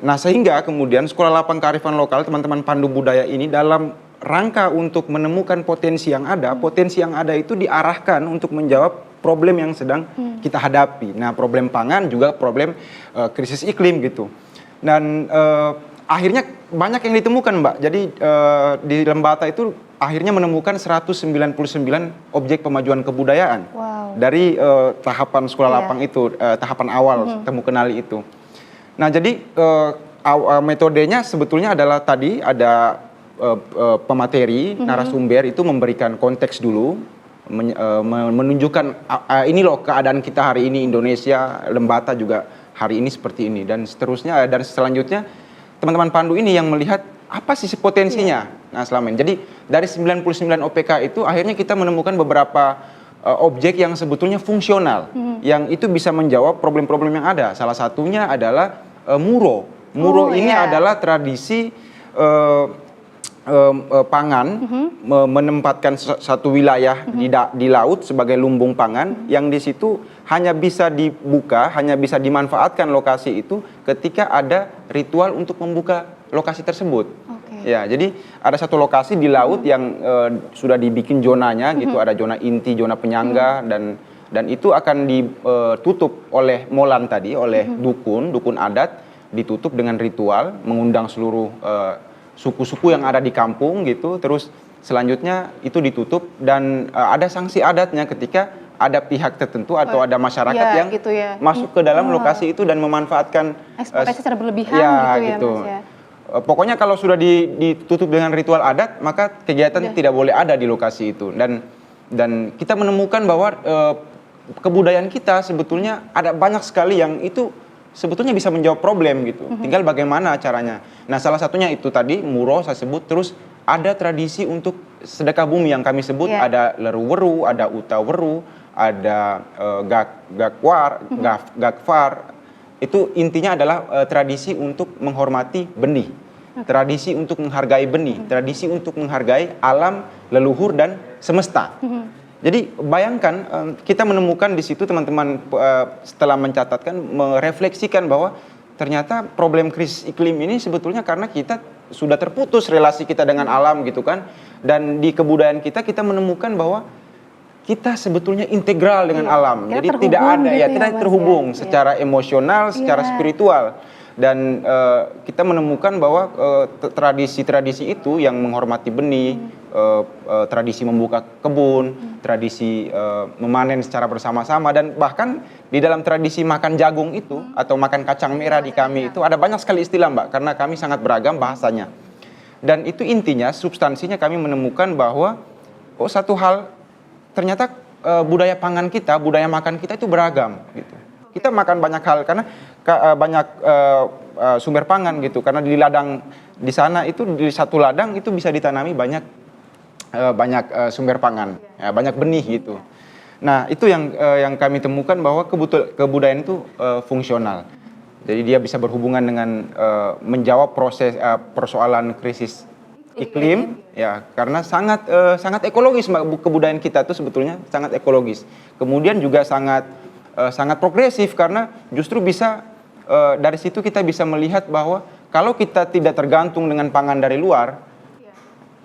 S1: Nah, sehingga kemudian Sekolah Lapangan Kearifan Lokal, teman-teman Pandu Budaya ini dalam rangka untuk menemukan potensi yang ada itu diarahkan untuk menjawab problem yang sedang kita hadapi. Nah, problem pangan juga problem krisis iklim gitu. Dan akhirnya banyak yang ditemukan, Mbak. Jadi di Lembata itu akhirnya menemukan 199 objek pemajuan kebudayaan. Dari tahapan Sekolah Lapang itu, tahapan awal temu kenali itu. Nah, jadi metodenya sebetulnya adalah tadi ada pemateri, narasumber itu memberikan konteks dulu, menunjukkan ini loh keadaan kita hari ini Indonesia, Lembata juga hari ini seperti ini, dan seterusnya. Dan selanjutnya teman-teman Pandu ini yang melihat apa sih potensinya. Nah, selama ini. Jadi dari 99 OPK itu akhirnya kita menemukan beberapa objek yang sebetulnya fungsional, yang itu bisa menjawab problem-problem yang ada. Salah satunya adalah muro. Muro ini adalah tradisi pangan, menempatkan satu wilayah di laut sebagai lumbung pangan, yang di situ hanya bisa dibuka, hanya bisa dimanfaatkan lokasi itu ketika ada ritual untuk membuka lokasi tersebut. Ya, jadi ada satu lokasi di laut yang sudah dibikin zonanya gitu, ada zona inti, zona penyangga, dan itu akan ditutup oleh Molan tadi, oleh dukun adat, ditutup dengan ritual, mengundang seluruh suku-suku yang ada di kampung gitu. Terus selanjutnya itu ditutup dan ada sanksi adatnya ketika ada pihak tertentu atau ada masyarakat yang masuk ke dalam lokasi itu dan memanfaatkan
S4: eksploitasi secara berlebihan gitu ya, Mas ya.
S1: Pokoknya kalau sudah ditutup dengan ritual adat, maka kegiatan tidak boleh ada di lokasi itu. Dan kita menemukan bahwa kebudayaan kita sebetulnya ada banyak sekali yang itu sebetulnya bisa menjawab problem gitu. Tinggal bagaimana caranya. Nah, salah satunya itu tadi muro saya sebut. Terus ada tradisi untuk sedekah bumi yang kami sebut, ada leruweru, ada utaweru, ada gakfar, Itu intinya adalah tradisi untuk menghormati benih, tradisi untuk menghargai benih, tradisi untuk menghargai alam, leluhur dan semesta. Jadi bayangkan kita menemukan di situ teman-teman setelah mencatatkan, merefleksikan bahwa ternyata problem krisis iklim ini sebetulnya karena kita sudah terputus relasi kita dengan alam gitu kan. Dan di kebudayaan kita menemukan bahwa kita sebetulnya integral dengan alam.
S4: Kita
S1: Jadi
S4: terhubung
S1: tidak ada
S4: gitu
S1: ya,
S4: ya,
S1: kita
S4: Mas,
S1: terhubung
S4: ya.
S1: secara emosional, secara spiritual. Dan kita menemukan bahwa tradisi-tradisi itu yang menghormati benih, tradisi membuka kebun, tradisi memanen secara bersama-sama, dan bahkan di dalam tradisi makan jagung itu atau makan kacang merah di kami itu ada banyak sekali istilah, Mbak, karena kami sangat beragam bahasanya. Dan itu intinya, substansinya kami menemukan bahwa satu hal ternyata budaya pangan kita, budaya makan kita itu beragam gitu. Kita makan banyak hal karena banyak sumber pangan gitu. Karena di ladang di sana itu di satu ladang itu bisa ditanami banyak sumber pangan, ya, banyak benih gitu. Nah itu yang kami temukan bahwa kebudayaan itu fungsional. Jadi dia bisa berhubungan dengan menjawab persoalan krisis iklim, ya karena sangat ekologis, kebudayaan kita itu sebetulnya sangat ekologis. Kemudian juga sangat progresif karena justru bisa dari situ kita bisa melihat bahwa kalau kita tidak tergantung dengan pangan dari luar,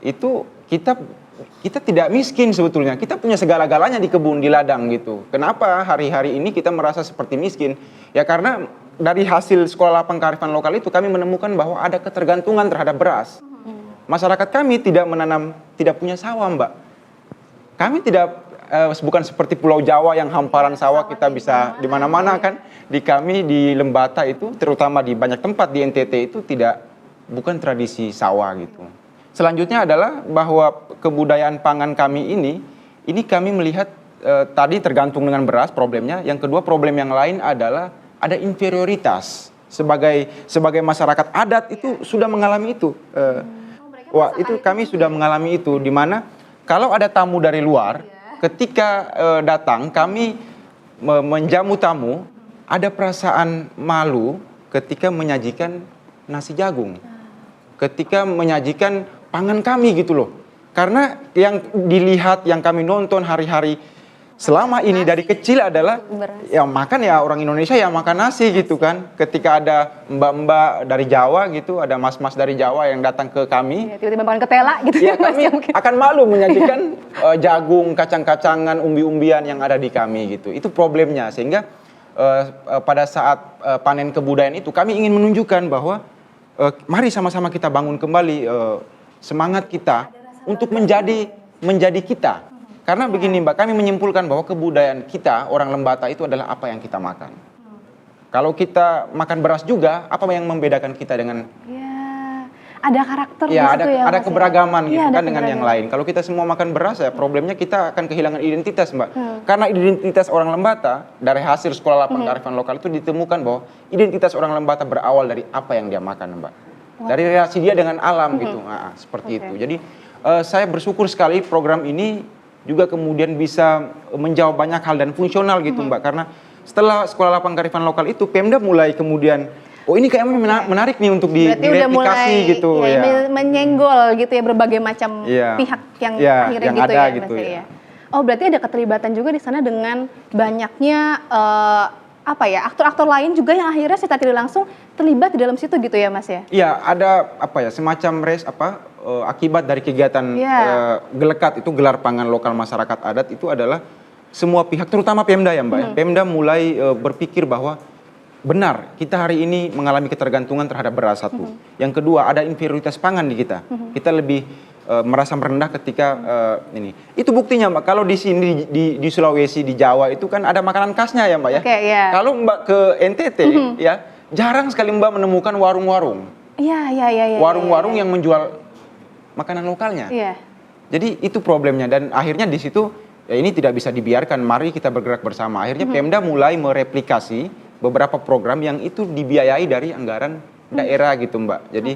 S1: itu kita tidak miskin sebetulnya. Kita punya segala-galanya di kebun, di ladang gitu. Kenapa hari-hari ini kita merasa seperti miskin? Ya karena dari hasil sekolah lapang kearifan lokal itu kami menemukan bahwa ada ketergantungan terhadap beras. Masyarakat kami tidak punya sawah, Mbak. Kami bukan seperti Pulau Jawa yang hamparan sawah kita bisa di mana-mana kan. Di kami di Lembata itu, terutama di banyak tempat di NTT itu bukan tradisi sawah gitu. Selanjutnya adalah bahwa kebudayaan pangan kami ini kami melihat tadi tergantung dengan beras problemnya. Yang kedua, problem yang lain adalah ada inferioritas. Sebagai masyarakat adat itu sudah mengalami itu. Itu kami sudah mengalami itu, di mana kalau ada tamu dari luar, ketika datang kami menjamu tamu, ada perasaan malu ketika menyajikan nasi jagung, ketika menyajikan pangan kami gitu loh. Karena yang dilihat, yang kami nonton hari-hari selama ini dari kecil adalah yang makan ya orang Indonesia yang makan nasi gitu kan. Ketika ada mbak-mbak dari Jawa gitu, ada mas-mas dari Jawa yang datang ke kami,
S4: Tiba-tiba makan ketela gitu
S1: ya
S4: ya, Mas.
S1: kami akan malu menyajikan jagung, kacang-kacangan, umbi-umbian yang ada di kami gitu. Itu problemnya, sehingga pada saat panen kebudayaan itu kami ingin menunjukkan bahwa mari sama-sama kita bangun kembali semangat kita untuk menjadi kita. Karena begini, Mbak, kami menyimpulkan bahwa kebudayaan kita, orang Lembata itu adalah apa yang kita makan. Kalau kita makan beras juga, apa yang membedakan kita dengan...
S4: Ya, ada karakter di
S1: Ya,
S4: situ ya,
S1: ada
S4: Mas,
S1: keberagaman
S4: ya?
S1: gitu
S4: Iya,
S1: kan
S4: ada
S1: dengan yang
S4: keberagaman.
S1: lain. Kalau kita semua makan beras ya problemnya kita akan kehilangan identitas, Mbak. Karena identitas orang Lembata dari hasil sekolah lapang kearifan lokal itu ditemukan bahwa identitas orang Lembata berawal dari apa yang dia makan, Mbak. Dari relasi dia dengan alam gitu. Nah, seperti itu. Jadi saya bersyukur sekali program ini juga kemudian bisa menjawab banyak hal dan fungsional gitu, Mbak. Karena setelah sekolah lapang kearifan lokal itu Pemda mulai kemudian ini kayaknya menarik nih untuk
S4: Berarti udah
S1: direplikasi
S4: mulai
S1: gitu
S4: ya,
S1: ya.
S4: menyenggol gitu ya berbagai macam
S1: Iya.
S4: pihak yang
S1: Iya,
S4: akhirnya
S1: yang
S4: gitu
S1: ada
S4: ya,
S1: gitu
S4: Mas,
S1: ya.
S4: ya. Oh, berarti ada keterlibatan juga di sana dengan banyaknya aktor-aktor lain juga yang akhirnya secara tidak langsung terlibat di dalam situ gitu ya, Mas ya.
S1: Iya, ada semacam akibat dari kegiatan Gelekat itu gelar pangan lokal masyarakat adat itu adalah semua pihak terutama Pemda ya, Mbak. Ya. Pemda mulai berpikir bahwa benar kita hari ini mengalami ketergantungan terhadap beras satu. Yang kedua, ada inferioritas pangan di kita. Kita lebih merasa merendah ketika ini. Itu buktinya, Mbak. Kalau di sini di Sulawesi, di Jawa itu kan ada makanan khasnya ya, Mbak ya.
S4: Oke, iya.
S1: Kalau Mbak ke NTT ya, jarang sekali Mbak menemukan warung-warung.
S4: Iya.
S1: Warung-warung yang menjual makanan lokalnya.
S4: Iya.
S1: Jadi itu problemnya, dan akhirnya di situ ya ini tidak bisa dibiarkan. Mari kita bergerak bersama. Akhirnya Pemda mulai mereplikasi beberapa program yang itu dibiayai dari anggaran daerah gitu, Mbak. Jadi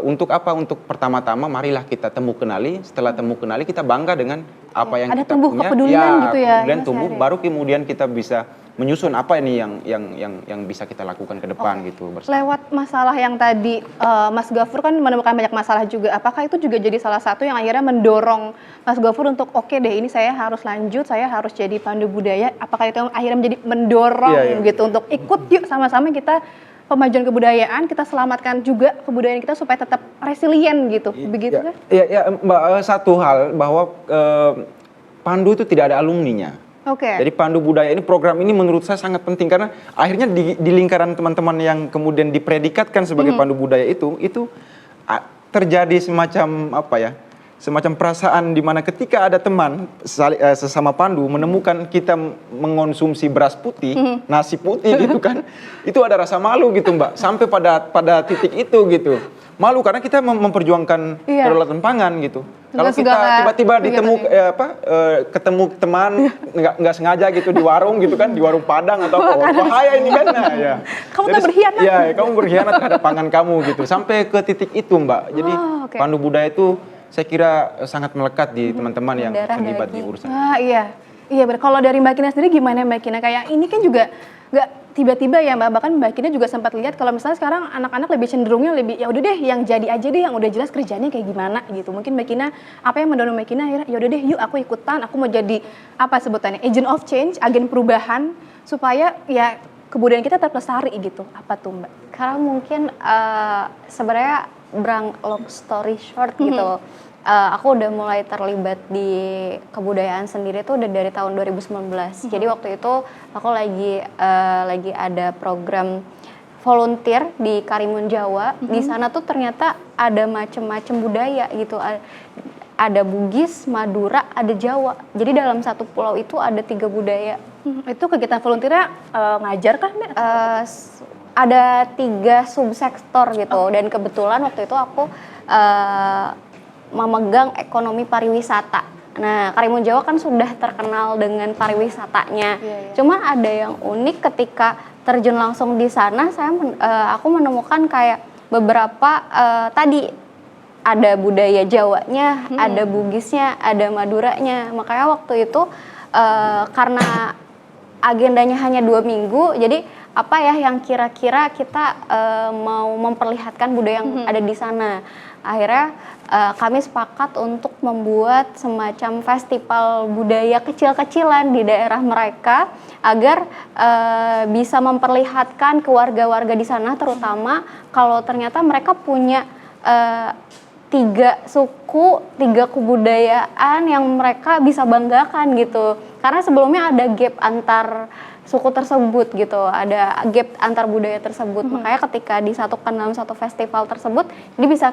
S1: untuk apa? Untuk pertama-tama marilah kita temu kenali. Setelah temu kenali kita bangga dengan apa yang
S4: Ada
S1: kita
S4: tumbuh
S1: punya.
S4: kepedulian gitu ya,
S1: Kemudian
S4: Mas
S1: tumbuh,
S4: Heri.
S1: baru kemudian kita bisa menyusun apa ini yang bisa kita lakukan ke depan gitu bersama.
S4: Lewat masalah yang tadi Mas Gafur kan menemukan banyak masalah juga. Apakah itu juga jadi salah satu yang akhirnya mendorong Mas Gafur untuk oke deh ini saya harus lanjut, saya harus jadi pandu budaya. Apakah itu yang akhirnya menjadi mendorong gitu untuk ikut yuk sama-sama kita pemajuan kebudayaan, kita selamatkan juga kebudayaan kita supaya tetap resilient gitu. Begitu kan?
S1: Iya, Mbak, satu hal bahwa pandu itu tidak ada alumninya.
S4: Oke.
S1: Jadi pandu budaya ini, program ini menurut saya sangat penting karena akhirnya di lingkaran teman-teman yang kemudian dipredikatkan sebagai pandu budaya itu terjadi semacam apa ya? Semacam perasaan di mana ketika ada teman sesama pandu menemukan kita mengonsumsi beras putih, nasi putih gitu kan, itu ada rasa malu gitu Mbak, sampai pada titik itu gitu. Malu karena kita memperjuangkan kedaulatan pangan gitu. Kalau kita tiba-tiba ketemu teman nggak sengaja gitu di warung gitu kan, di warung Padang atau apa, bahaya ini kan. Nah, ya.
S4: Kamu tak berkhianat.
S1: Iya, kamu berkhianat terhadap pangan kamu gitu. Sampai ke titik itu Mbak. Jadi pandu budaya itu saya kira sangat melekat di teman-teman yang terlibat di urusan.
S4: Iya benar. Kalau dari Mbak Kina sendiri gimana Mbak Kina? Kayak ini kan juga nggak tiba-tiba ya Mbak. Bahkan Mbak Kina juga sempat lihat kalau misalnya sekarang anak-anak lebih cenderungnya lebih ya udah deh yang jadi aja deh, yang udah jelas kerjanya kayak gimana gitu. Mungkin Mbak Kina apa yang mendorong Mbak Kina akhirnya ya udah deh yuk aku ikutan, aku mau jadi apa sebutannya agent of change, agen perubahan supaya ya kebudayaan kita tetap lestari gitu. Apa tuh Mbak?
S2: Karena mungkin sebenarnya long story short gitu. Aku udah mulai terlibat di kebudayaan sendiri tuh udah dari tahun 2019. Jadi waktu itu aku lagi ada program volunteer di Karimun Jawa. Di sana tuh ternyata ada macam-macam budaya gitu. Ada Bugis, Madura, ada Jawa. Jadi dalam satu pulau itu ada 3 budaya.
S4: Itu kegiatan volunteernya ngajar kah Mbak?
S2: Ada 3 subsektor gitu. Dan kebetulan waktu itu aku memegang ekonomi pariwisata. Nah, Karimun Jawa kan sudah terkenal dengan pariwisatanya. Cuma ada yang unik ketika terjun langsung di sana, aku menemukan kayak beberapa tadi ada budaya Jawanya, ada Bugisnya, ada Maduranya. Makanya waktu itu karena agendanya hanya 2 minggu, jadi apa ya yang kira-kira kita mau memperlihatkan budaya yang ada di sana. Akhirnya kami sepakat untuk membuat semacam festival budaya kecil-kecilan di daerah mereka agar bisa memperlihatkan ke warga-warga di sana, terutama kalau ternyata mereka punya 3 suku, 3 kebudayaan yang mereka bisa banggakan gitu. Karena sebelumnya ada gap antar suku tersebut gitu, ada gap antar budaya tersebut. Makanya ketika disatukan dalam satu festival tersebut, jadi bisa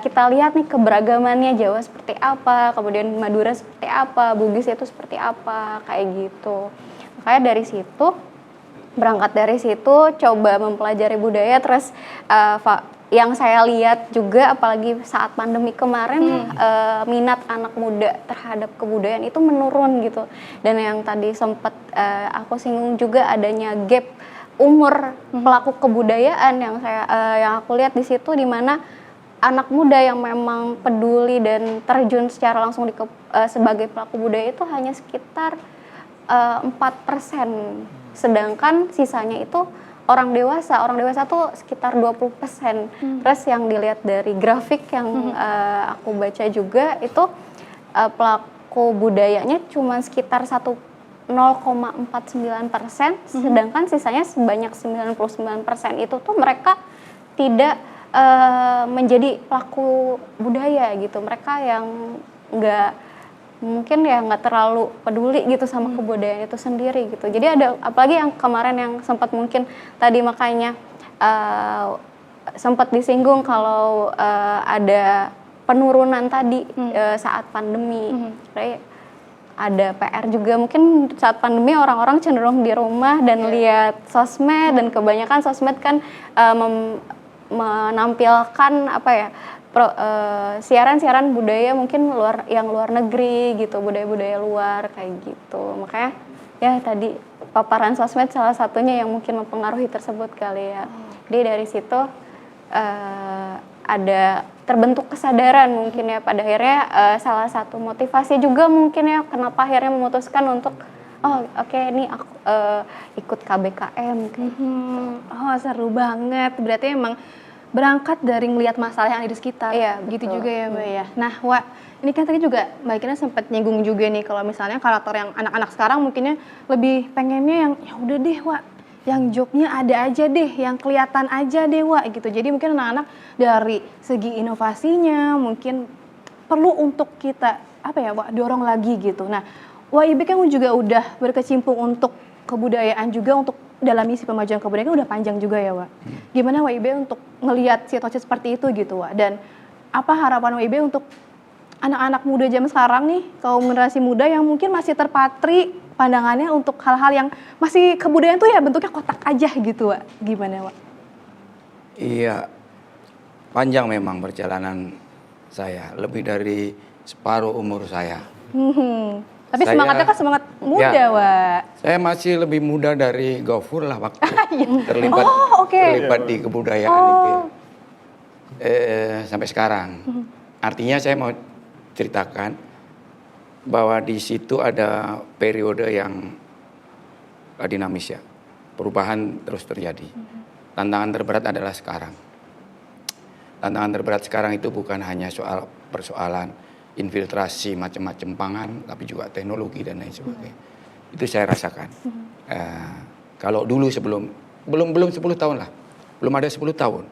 S2: kita lihat nih keberagamannya, Jawa seperti apa, kemudian Madura seperti apa, Bugis itu seperti apa, kayak gitu. Makanya berangkat dari situ, coba mempelajari budaya, terus yang saya lihat juga apalagi saat pandemi kemarin minat anak muda terhadap kebudayaan itu menurun gitu. Dan yang tadi sempat aku singgung juga adanya gap umur pelaku kebudayaan yang aku lihat di situ, di mana anak muda yang memang peduli dan terjun secara langsung sebagai pelaku budaya itu hanya sekitar 4%. Sedangkan sisanya itu orang dewasa tuh sekitar 20%. Terus yang dilihat dari grafik yang aku baca juga itu pelaku budayanya cuma sekitar 0,49%, sedangkan sisanya sebanyak 99% itu tuh mereka tidak menjadi pelaku budaya gitu. Mereka yang mungkin nggak terlalu peduli gitu sama kebudayaan itu sendiri gitu. Jadi ada apalagi yang kemarin yang sempat mungkin tadi makanya sempat disinggung kalau ada penurunan tadi saat pandemi. Ada PR juga mungkin saat pandemi orang-orang cenderung di rumah dan lihat sosmed, dan kebanyakan sosmed kan menampilkan apa ya, siaran-siaran budaya mungkin luar negeri gitu, budaya-budaya luar kayak gitu. Makanya ya tadi paparan sosmed salah satunya yang mungkin mempengaruhi tersebut kali ya. Jadi dari situ ada terbentuk kesadaran mungkin ya, pada akhirnya salah satu motivasi juga mungkin ya kenapa akhirnya memutuskan untuk oh oke nih aku ikut KBKM kayak.
S4: Oh seru banget. Berarti emang berangkat dari ngelihat masalah yang ada di sekitar.
S2: Iya,
S4: Gitu
S2: betul.
S4: juga ya Mbak ya. Nah Wak, ini kan tadi juga Mbak Kina sempat nyinggung juga nih kalau misalnya karakter yang anak-anak sekarang mungkinnya lebih pengennya yang ya udah deh Wak, yang jobnya ada aja deh, yang kelihatan aja deh Wak gitu. Jadi mungkin anak-anak dari segi inovasinya mungkin perlu untuk kita apa ya Wak, dorong lagi gitu. Nah WIB kan juga udah berkecimpung untuk kebudayaan juga untuk dalam misi pemajuan kebudayaan kan udah panjang juga ya Wak. Gimana WIB untuk ngelihat situasi seperti itu gitu Wak? Dan apa harapan WIB untuk anak-anak muda zaman sekarang nih, kaum generasi muda yang mungkin masih terpatri pandangannya untuk hal-hal yang masih kebudayaan tuh ya bentuknya kotak aja gitu Wak. Gimana Wak?
S3: Iya, panjang memang perjalanan saya, lebih dari separuh umur saya.
S4: Tapi
S3: Saya-
S4: semangatnya kan semangat muda
S3: Ya.
S4: Wak.
S3: Saya masih lebih muda dari Gofur lah waktu terlibat
S4: Oh, oke.
S3: terlibat di kebudayaan itu. Sampai sekarang. Artinya saya mau ceritakan bahwa di situ ada periode yang dinamis ya. Perubahan terus terjadi. Tantangan terberat adalah sekarang. Tantangan terberat sekarang itu bukan hanya soal persoalan infiltrasi macam-macam pangan, tapi juga teknologi dan lain sebagainya. Itu saya rasakan. Kalau dulu belum 10 tahun lah, belum ada 10 tahun.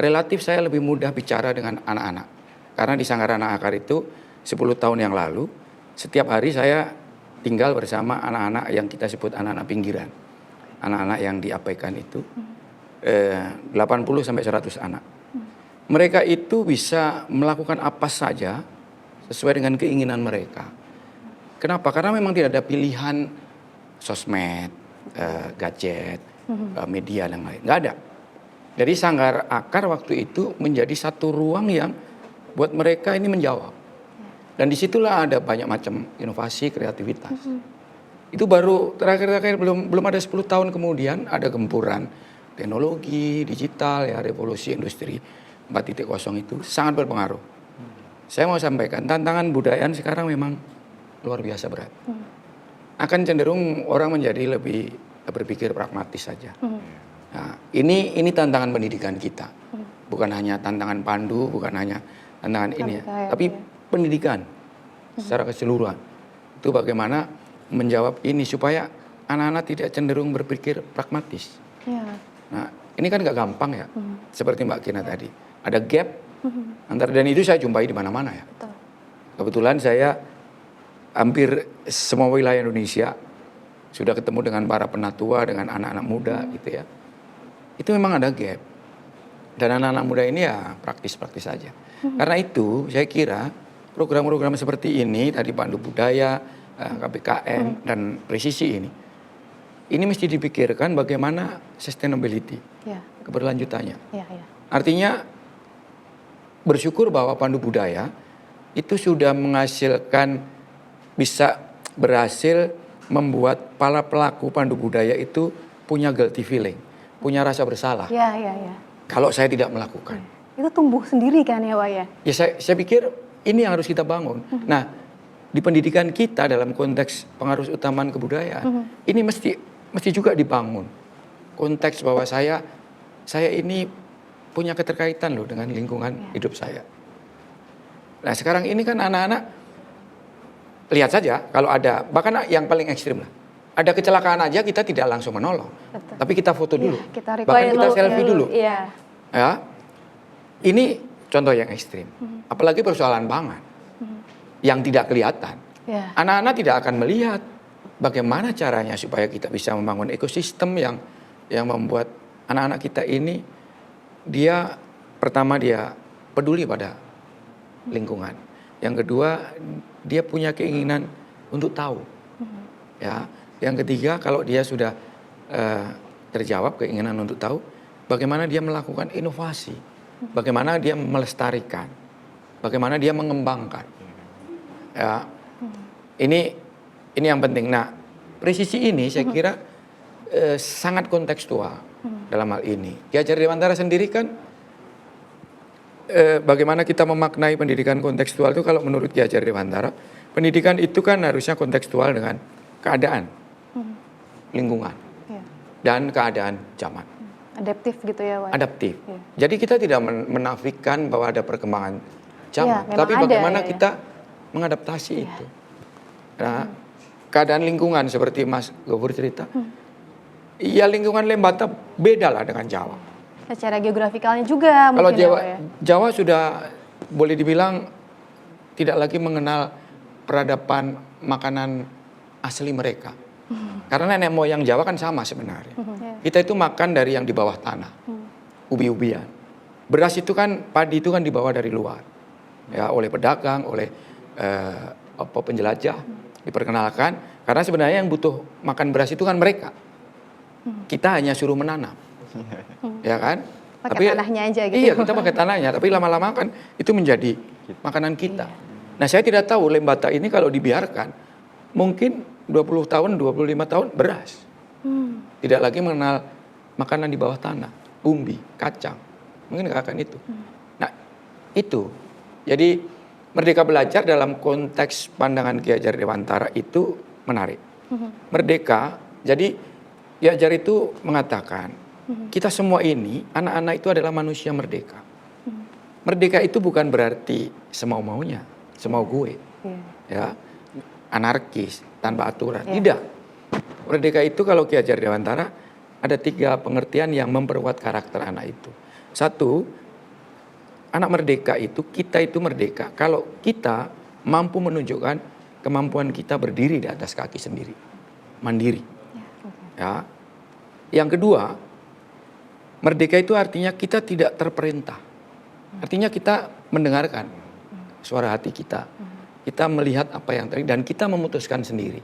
S3: Relatif saya lebih mudah bicara dengan anak-anak. Karena di Sanggar Anak Akar itu 10 tahun yang lalu, setiap hari saya tinggal bersama anak-anak yang kita sebut anak-anak pinggiran. Anak-anak yang diabaikan itu 80 sampai 100 anak. Mereka itu bisa melakukan apa saja sesuai dengan keinginan mereka. Kenapa? Karena memang tidak ada pilihan sosmed, gadget, media dan lain. Nggak ada. Jadi Sanggar Akar waktu itu menjadi satu ruang yang buat mereka ini menjawab. Dan disitulah ada banyak macam inovasi, kreativitas. Itu baru terakhir belum ada 10 tahun kemudian ada gempuran teknologi, digital, ya revolusi industri 4.0 itu sangat berpengaruh. Saya mau sampaikan, tantangan budayaan sekarang memang luar biasa berat. Akan cenderung orang menjadi lebih berpikir pragmatis saja. Nah, ini tantangan pendidikan kita. Bukan hanya tantangan pandu, bukan hanya tantangan ini ya, tapi pendidikan secara keseluruhan. Itu bagaimana menjawab ini supaya anak-anak tidak cenderung berpikir pragmatis. Nah, ini kan nggak gampang ya, seperti Mbak Kina tadi. Ada gap antara, dan itu saya jumpai di mana-mana ya.
S2: Betul.
S3: Kebetulan saya hampir semua wilayah Indonesia sudah ketemu dengan para penatua, dengan anak-anak muda gitu ya. Itu memang ada gap. Dan anak-anak muda ini ya praktis-praktis saja. Karena itu saya kira program-program seperti ini, tadi Pandu Budaya, KBKM, dan presisi ini mesti dipikirkan bagaimana sustainability, keberlanjutannya. Artinya bersyukur bahwa Pandu Budaya itu sudah menghasilkan, bisa berhasil membuat para pelaku Pandu Budaya itu punya guilty feeling, punya rasa bersalah. Kalau saya tidak melakukan.
S4: Itu tumbuh sendiri kan ya Wak ya?
S3: Ya saya pikir ini yang harus kita bangun. Nah, di pendidikan kita dalam konteks pengaruh utamaan kebudayaan, ini mesti juga dibangun. Konteks bahwa saya ini punya keterkaitan loh dengan lingkungan hidup saya. Nah, sekarang ini kan anak-anak lihat saja kalau ada, bahkan yang paling ekstrim lah. Ada kecelakaan aja kita tidak langsung menolong.
S2: Betul.
S3: Tapi kita foto dulu.
S4: Kita
S3: Bahkan kita selfie dulu.
S2: Iya.
S3: Ya. Ini contoh yang ekstrim. Apalagi persoalan pangan yang tidak kelihatan. Anak-anak tidak akan melihat bagaimana caranya supaya kita bisa membangun ekosistem yang membuat anak-anak kita ini pertama dia peduli pada lingkungan. Yang kedua, dia punya keinginan untuk tahu. Ya. Yang ketiga, kalau dia sudah terjawab keinginan untuk tahu, bagaimana dia melakukan inovasi, bagaimana dia melestarikan, bagaimana dia mengembangkan. Ya. Ini yang penting. Nah, presisi ini saya kira sangat kontekstual dalam hal ini. Ki Hajar Dewantara sendiri kan bagaimana kita memaknai pendidikan kontekstual itu, kalau menurut Ki Hajar Dewantara, pendidikan itu kan harusnya kontekstual dengan keadaan. lingkungan
S4: Iya.
S3: dan keadaan zaman.
S4: Adaptif gitu ya, Wak.
S3: Adaptif.
S4: Iya.
S3: Jadi kita tidak menafikan bahwa ada perkembangan zaman,
S4: Iya, memang
S3: tapi
S4: ada,
S3: bagaimana
S4: ya, ya.
S3: kita mengadaptasi itu. Nah, keadaan lingkungan seperti Mas Gofur cerita, ya lingkungan Lembata beda lah dengan Jawa.
S4: Secara geografikalnya juga
S3: Kalau
S4: mungkin
S3: Jawa,
S4: ya, Wak, ya.
S3: Jawa sudah boleh dibilang tidak lagi mengenal peradaban makanan asli mereka. Karena nenek moyang Jawa kan sama sebenarnya. Kita itu makan dari yang di bawah tanah, ubi-ubian. Beras itu kan, padi itu kan dibawa dari luar, ya oleh pedagang, oleh penjelajah, diperkenalkan. Karena sebenarnya yang butuh makan beras itu kan mereka. Kita hanya suruh menanam, ya kan?
S4: Pakai tanahnya aja gitu.
S3: Iya, kita pakai tanahnya. Tapi lama-lama kan itu menjadi makanan kita. Nah, saya tidak tahu Lembata ini kalau dibiarkan, mungkin 20 tahun, 25 tahun beras. Tidak lagi mengenal makanan di bawah tanah, umbi, kacang. Mungkin nggak akan itu. Nah, itu. Jadi Merdeka Belajar dalam konteks pandangan Ki Hajar Dewantara itu menarik. Merdeka, jadi Ki Hajar itu mengatakan, kita semua ini, anak-anak itu adalah manusia merdeka. Merdeka itu bukan berarti semau-maunya, semau gue. Ya, anarkis, tanpa aturan. Tidak. Merdeka itu kalau Ki Hajar Dewantara ada 3 pengertian yang memperkuat karakter anak itu. 1, anak merdeka itu, kita itu merdeka kalau kita mampu menunjukkan kemampuan kita berdiri di atas kaki sendiri, mandiri. Ya. Yang kedua, merdeka itu artinya kita tidak terperintah. Artinya kita mendengarkan suara hati kita. Kita melihat apa yang terjadi dan kita memutuskan sendiri.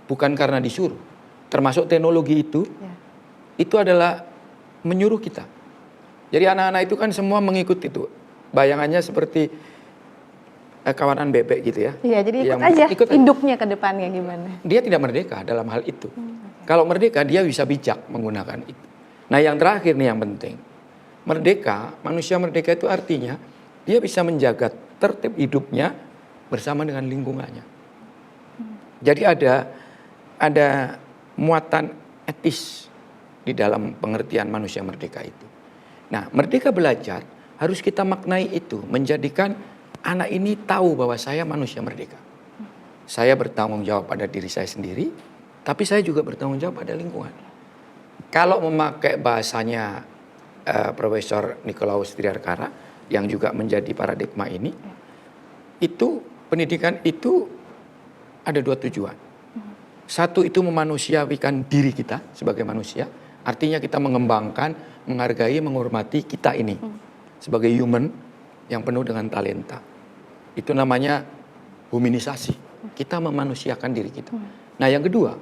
S3: Bukan karena disuruh. Termasuk teknologi itu adalah menyuruh kita. Jadi anak-anak itu kan semua mengikut itu. Bayangannya seperti kawanan bebek gitu ya.
S4: Iya, jadi ikut
S3: Yang
S4: aja
S3: ikut
S4: hidupnya ke depannya gimana.
S3: Dia tidak merdeka dalam hal itu. Kalau merdeka dia bisa bijak menggunakan itu. Nah yang terakhir nih yang penting. Merdeka, manusia merdeka itu artinya dia bisa menjaga tertib hidupnya bersama dengan lingkungannya. Jadi ada muatan etis di dalam pengertian manusia merdeka itu. Nah, Merdeka Belajar harus kita maknai itu, menjadikan anak ini tahu bahwa saya manusia merdeka. Saya bertanggung jawab pada diri saya sendiri, tapi saya juga bertanggung jawab pada lingkungan. Kalau memakai bahasanya Profesor Nikolaus Triarkara yang juga menjadi paradigma ini, itu pendidikan itu ada 2 tujuan. 1 itu memanusiawikan diri kita sebagai manusia, artinya kita mengembangkan, menghargai, menghormati kita ini sebagai human yang penuh dengan talenta. Itu namanya humanisasi. Kita memanusiakan diri kita. Nah yang kedua,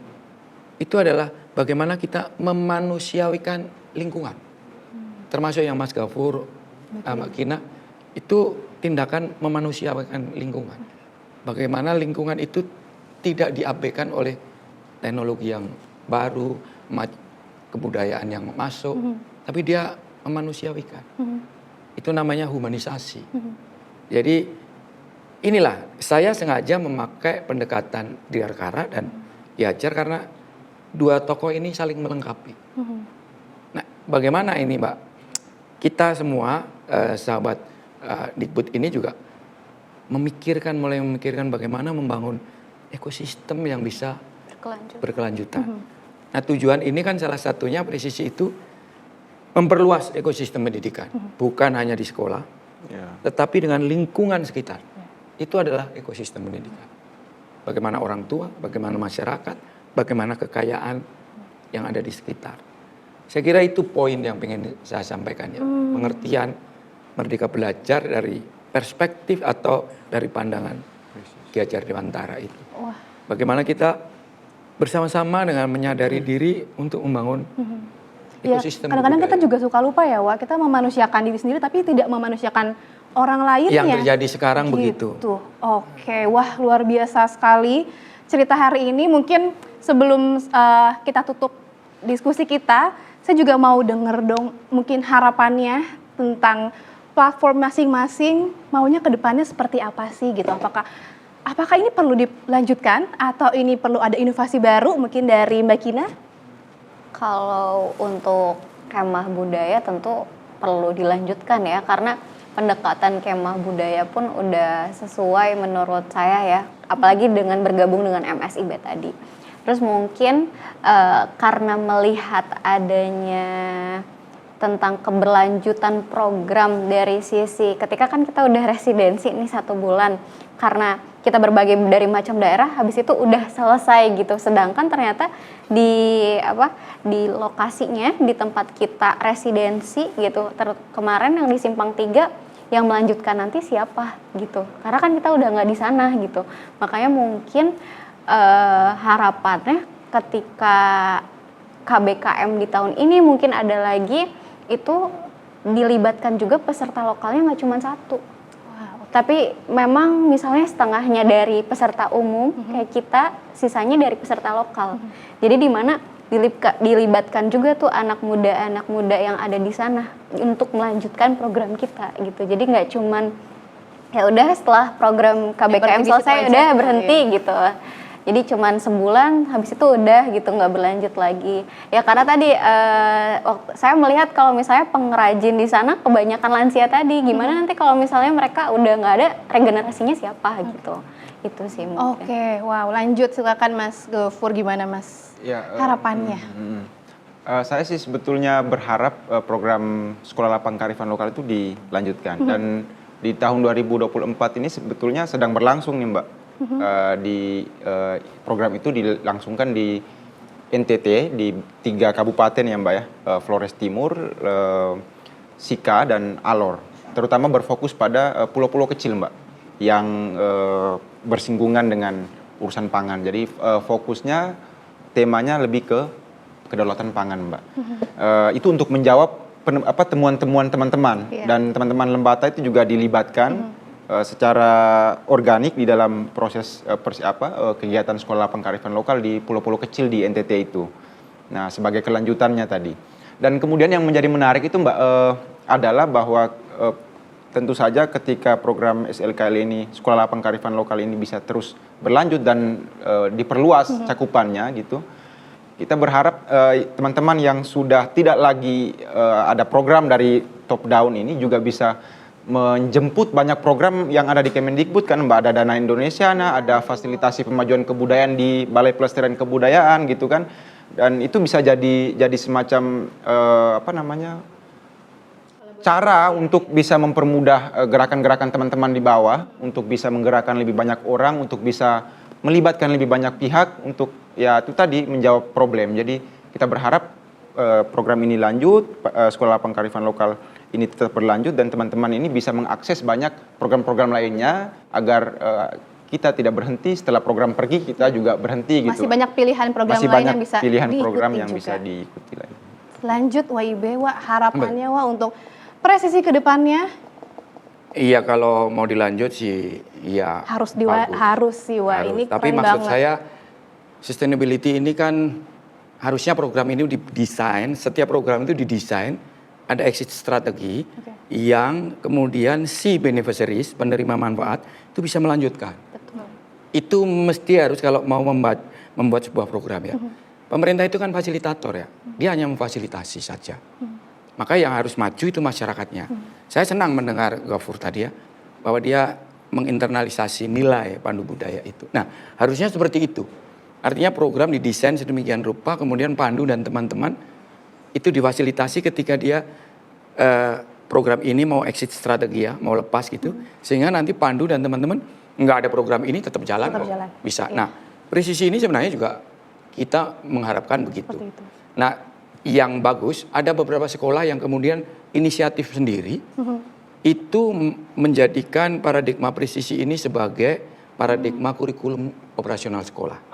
S3: itu adalah bagaimana kita memanusiawikan lingkungan. Termasuk yang Mas Gafur, Mbak Kina, itu tindakan memanusiawikan lingkungan. Bagaimana lingkungan itu tidak diabaikan oleh teknologi yang baru, kebudayaan yang masuk, tapi dia memanusiawikan. Itu namanya humanisasi. Jadi inilah, saya sengaja memakai pendekatan Triarkara dan Ki Hajar karena 2 tokoh ini saling melengkapi. Nah, bagaimana ini Mbak? Kita semua, sahabat Dikbud ini juga mulai memikirkan bagaimana membangun ekosistem yang bisa berkelanjutan. Nah tujuan ini kan salah satunya presisi itu memperluas ekosistem pendidikan. Bukan hanya di sekolah, tetapi dengan lingkungan sekitar. Itu adalah ekosistem pendidikan. Bagaimana orang tua, bagaimana masyarakat, bagaimana kekayaan yang ada di sekitar. Saya kira itu poin yang ingin saya sampaikan ya. Pengertian Merdeka Belajar dari perspektif atau dari pandangan Ki Hajar Dewantara itu. Bagaimana kita bersama-sama dengan menyadari diri untuk membangun ekosistem.
S4: Kadang-kadang kita juga suka lupa ya, Wak. Kita memanusiakan diri sendiri tapi tidak memanusiakan orang lainnya.
S3: Yang terjadi sekarang begitu.
S4: Oke, wah luar biasa sekali cerita hari ini. Mungkin sebelum kita tutup diskusi kita, saya juga mau denger dong mungkin harapannya tentang platform masing-masing maunya ke depannya seperti apa sih gitu. Apakah Apakah ini perlu dilanjutkan atau ini perlu ada inovasi baru mungkin dari Mbak Kina?
S2: Kalau untuk kemah budaya tentu perlu dilanjutkan ya, karena pendekatan kemah budaya pun udah sesuai menurut saya ya, apalagi dengan bergabung dengan MSIB tadi. Terus mungkin karena melihat adanya tentang keberlanjutan program dari sisi ketika kan kita udah residensi nih 1 bulan, karena kita berbagai dari macam daerah, habis itu udah selesai gitu. Sedangkan ternyata di lokasinya di tempat kita residensi gitu, kemarin yang di Simpang 3 yang melanjutkan nanti siapa gitu, karena kan kita udah nggak di sana gitu. Makanya mungkin harapannya ketika KBKM di tahun ini mungkin ada lagi, itu dilibatkan juga peserta lokalnya nggak cuma 1. Tapi memang misalnya setengahnya dari peserta umum kayak kita, sisanya dari peserta lokal. Jadi di mana dilibatkan juga tuh anak muda yang ada di sana untuk melanjutkan program kita gitu. Jadi nggak cuman ya udah setelah program KBKM selesai udah berhenti gitu. Jadi cuman sebulan habis itu udah gitu, nggak berlanjut lagi. Ya karena tadi saya melihat kalau misalnya pengrajin di sana kebanyakan lansia tadi, gimana nanti kalau misalnya mereka udah nggak ada, regenerasinya siapa gitu. Itu sih mungkin.
S4: Oke, wow, lanjut silakan Mas Gofur, gimana Mas harapannya?
S1: Saya sih sebetulnya berharap program Sekolah Lapang Kearifan Lokal itu dilanjutkan, dan di tahun 2024 ini sebetulnya sedang berlangsung nih Mbak. Program itu dilangsungkan di NTT di 3 kabupaten ya Mbak ya, Flores Timur, Sika dan Alor. Terutama berfokus pada pulau-pulau kecil Mbak yang bersinggungan dengan urusan pangan. Jadi fokusnya temanya lebih ke kedaulatan pangan Mbak. Itu untuk menjawab temuan-temuan teman-teman, dan teman-teman Lembata itu juga dilibatkan secara organik di dalam proses kegiatan Sekolah Lapang Kearifan Lokal di pulau-pulau kecil di NTT itu. Nah, sebagai kelanjutannya tadi. Dan kemudian yang menjadi menarik itu Mbak adalah bahwa tentu saja ketika program SLKL ini, Sekolah Lapang Kearifan Lokal ini bisa terus berlanjut dan diperluas cakupannya gitu. Kita berharap teman-teman yang sudah tidak lagi ada program dari top down ini juga bisa menjemput banyak program yang ada di Kemendikbud kan Mbak, ada Dana Indonesia, ada fasilitasi pemajuan kebudayaan di Balai Pelestarian Kebudayaan gitu kan, dan itu bisa jadi semacam cara untuk bisa mempermudah gerakan-gerakan teman-teman di bawah, untuk bisa menggerakkan lebih banyak orang, untuk bisa melibatkan lebih banyak pihak untuk ya itu tadi menjawab problem. Jadi kita berharap program ini lanjut, Sekolah Lapang Kearifan Lokal ini tetap berlanjut, dan teman-teman ini bisa mengakses banyak program-program lainnya agar kita tidak berhenti setelah program pergi, kita juga berhenti gitu.
S4: Masih banyak pilihan program lain yang bisa
S1: bisa diikuti lagi.
S4: Lanjut WIB, harapannya untuk presisi ke depannya?
S3: Iya, kalau mau dilanjut sih ya
S4: harus sih ini
S3: tapi
S4: keren
S3: maksud
S4: banget.
S3: saya sustainability ini kan harusnya program ini didesain, setiap program itu didesain ada exit strategi yang kemudian si beneficiaries, penerima manfaat itu bisa melanjutkan.
S4: Betul.
S3: Itu mesti harus kalau mau membuat sebuah program ya. Pemerintah itu kan fasilitator ya, dia hanya memfasilitasi saja. Maka yang harus maju itu masyarakatnya. Saya senang mendengar Gofur tadi ya, bahwa dia menginternalisasi nilai pandu budaya itu. Nah, harusnya seperti itu. Artinya program didesain sedemikian rupa, kemudian pandu dan teman-teman itu difasilitasi ketika dia program ini mau exit strategi ya, mau lepas gitu. Sehingga nanti pandu dan teman-teman nggak ada program ini tetap jalan kok. Bisa. Nah, presisi ini sebenarnya juga kita mengharapkan begitu. Nah, yang bagus ada beberapa sekolah yang kemudian inisiatif sendiri itu menjadikan paradigma presisi ini sebagai paradigma kurikulum operasional sekolah.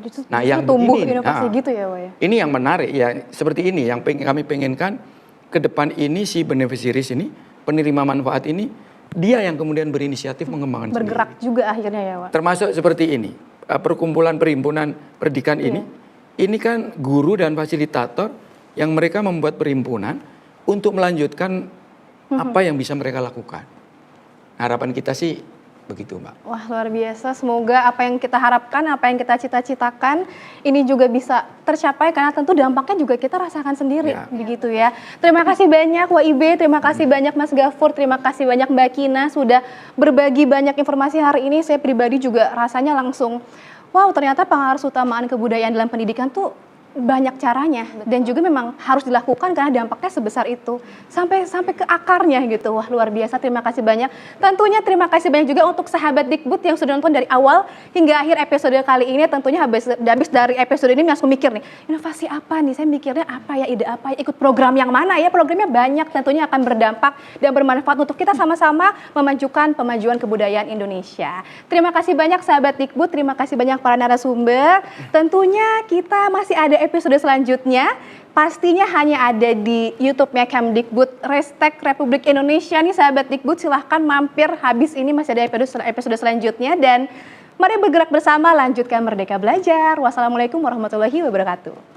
S4: Justru
S3: nah, yang
S4: tumbuh
S3: begini,
S4: inovasi gitu ya, Pak ya.
S3: Ini yang menarik ya, seperti ini yang kami pengenkan ke depan ini, si beneficiaries ini, penerima manfaat ini, dia yang kemudian berinisiatif mengembangkan
S4: bergerak
S3: sendiri.
S4: juga akhirnya ya, Pak.
S3: Termasuk seperti ini, perkumpulan perhimpunan pendidikan ini kan guru dan fasilitator yang mereka membuat perhimpunan untuk melanjutkan apa yang bisa mereka lakukan. Harapan kita sih begitu Mbak.
S4: Wah, luar biasa. Semoga apa yang kita harapkan, apa yang kita cita-citakan ini juga bisa tercapai karena tentu dampaknya juga kita rasakan sendiri,
S3: Ya.
S4: begitu ya. Terima kasih banyak WIB, terima kasih banyak Mas Gafur, terima kasih banyak Mbak Kina sudah berbagi banyak informasi hari ini. Saya pribadi juga rasanya langsung, wow, ternyata pengaruh utamaan kebudayaan dalam pendidikan tuh banyak caranya dan juga memang harus dilakukan karena dampaknya sebesar itu sampai ke akarnya gitu. Wah, luar biasa. Terima kasih banyak. Tentunya terima kasih banyak juga untuk sahabat Dikbud yang sudah nonton dari awal hingga akhir episode kali ini. Tentunya habis dari episode ini langsung mikir nih, inovasi apa nih? Saya mikirnya apa ya, ide apa ya, ikut program yang mana ya? Programnya banyak, tentunya akan berdampak dan bermanfaat untuk kita sama-sama memajukan pemajuan kebudayaan Indonesia. Terima kasih banyak sahabat Dikbud, terima kasih banyak para narasumber. Tentunya kita masih ada episode selanjutnya, pastinya hanya ada di YouTube-nya Kemdikbud Ristek Republik Indonesia nih sahabat Dikbud, silahkan mampir, habis ini masih ada episode selanjutnya dan mari bergerak bersama lanjutkan Merdeka Belajar. Wassalamualaikum warahmatullahi wabarakatuh.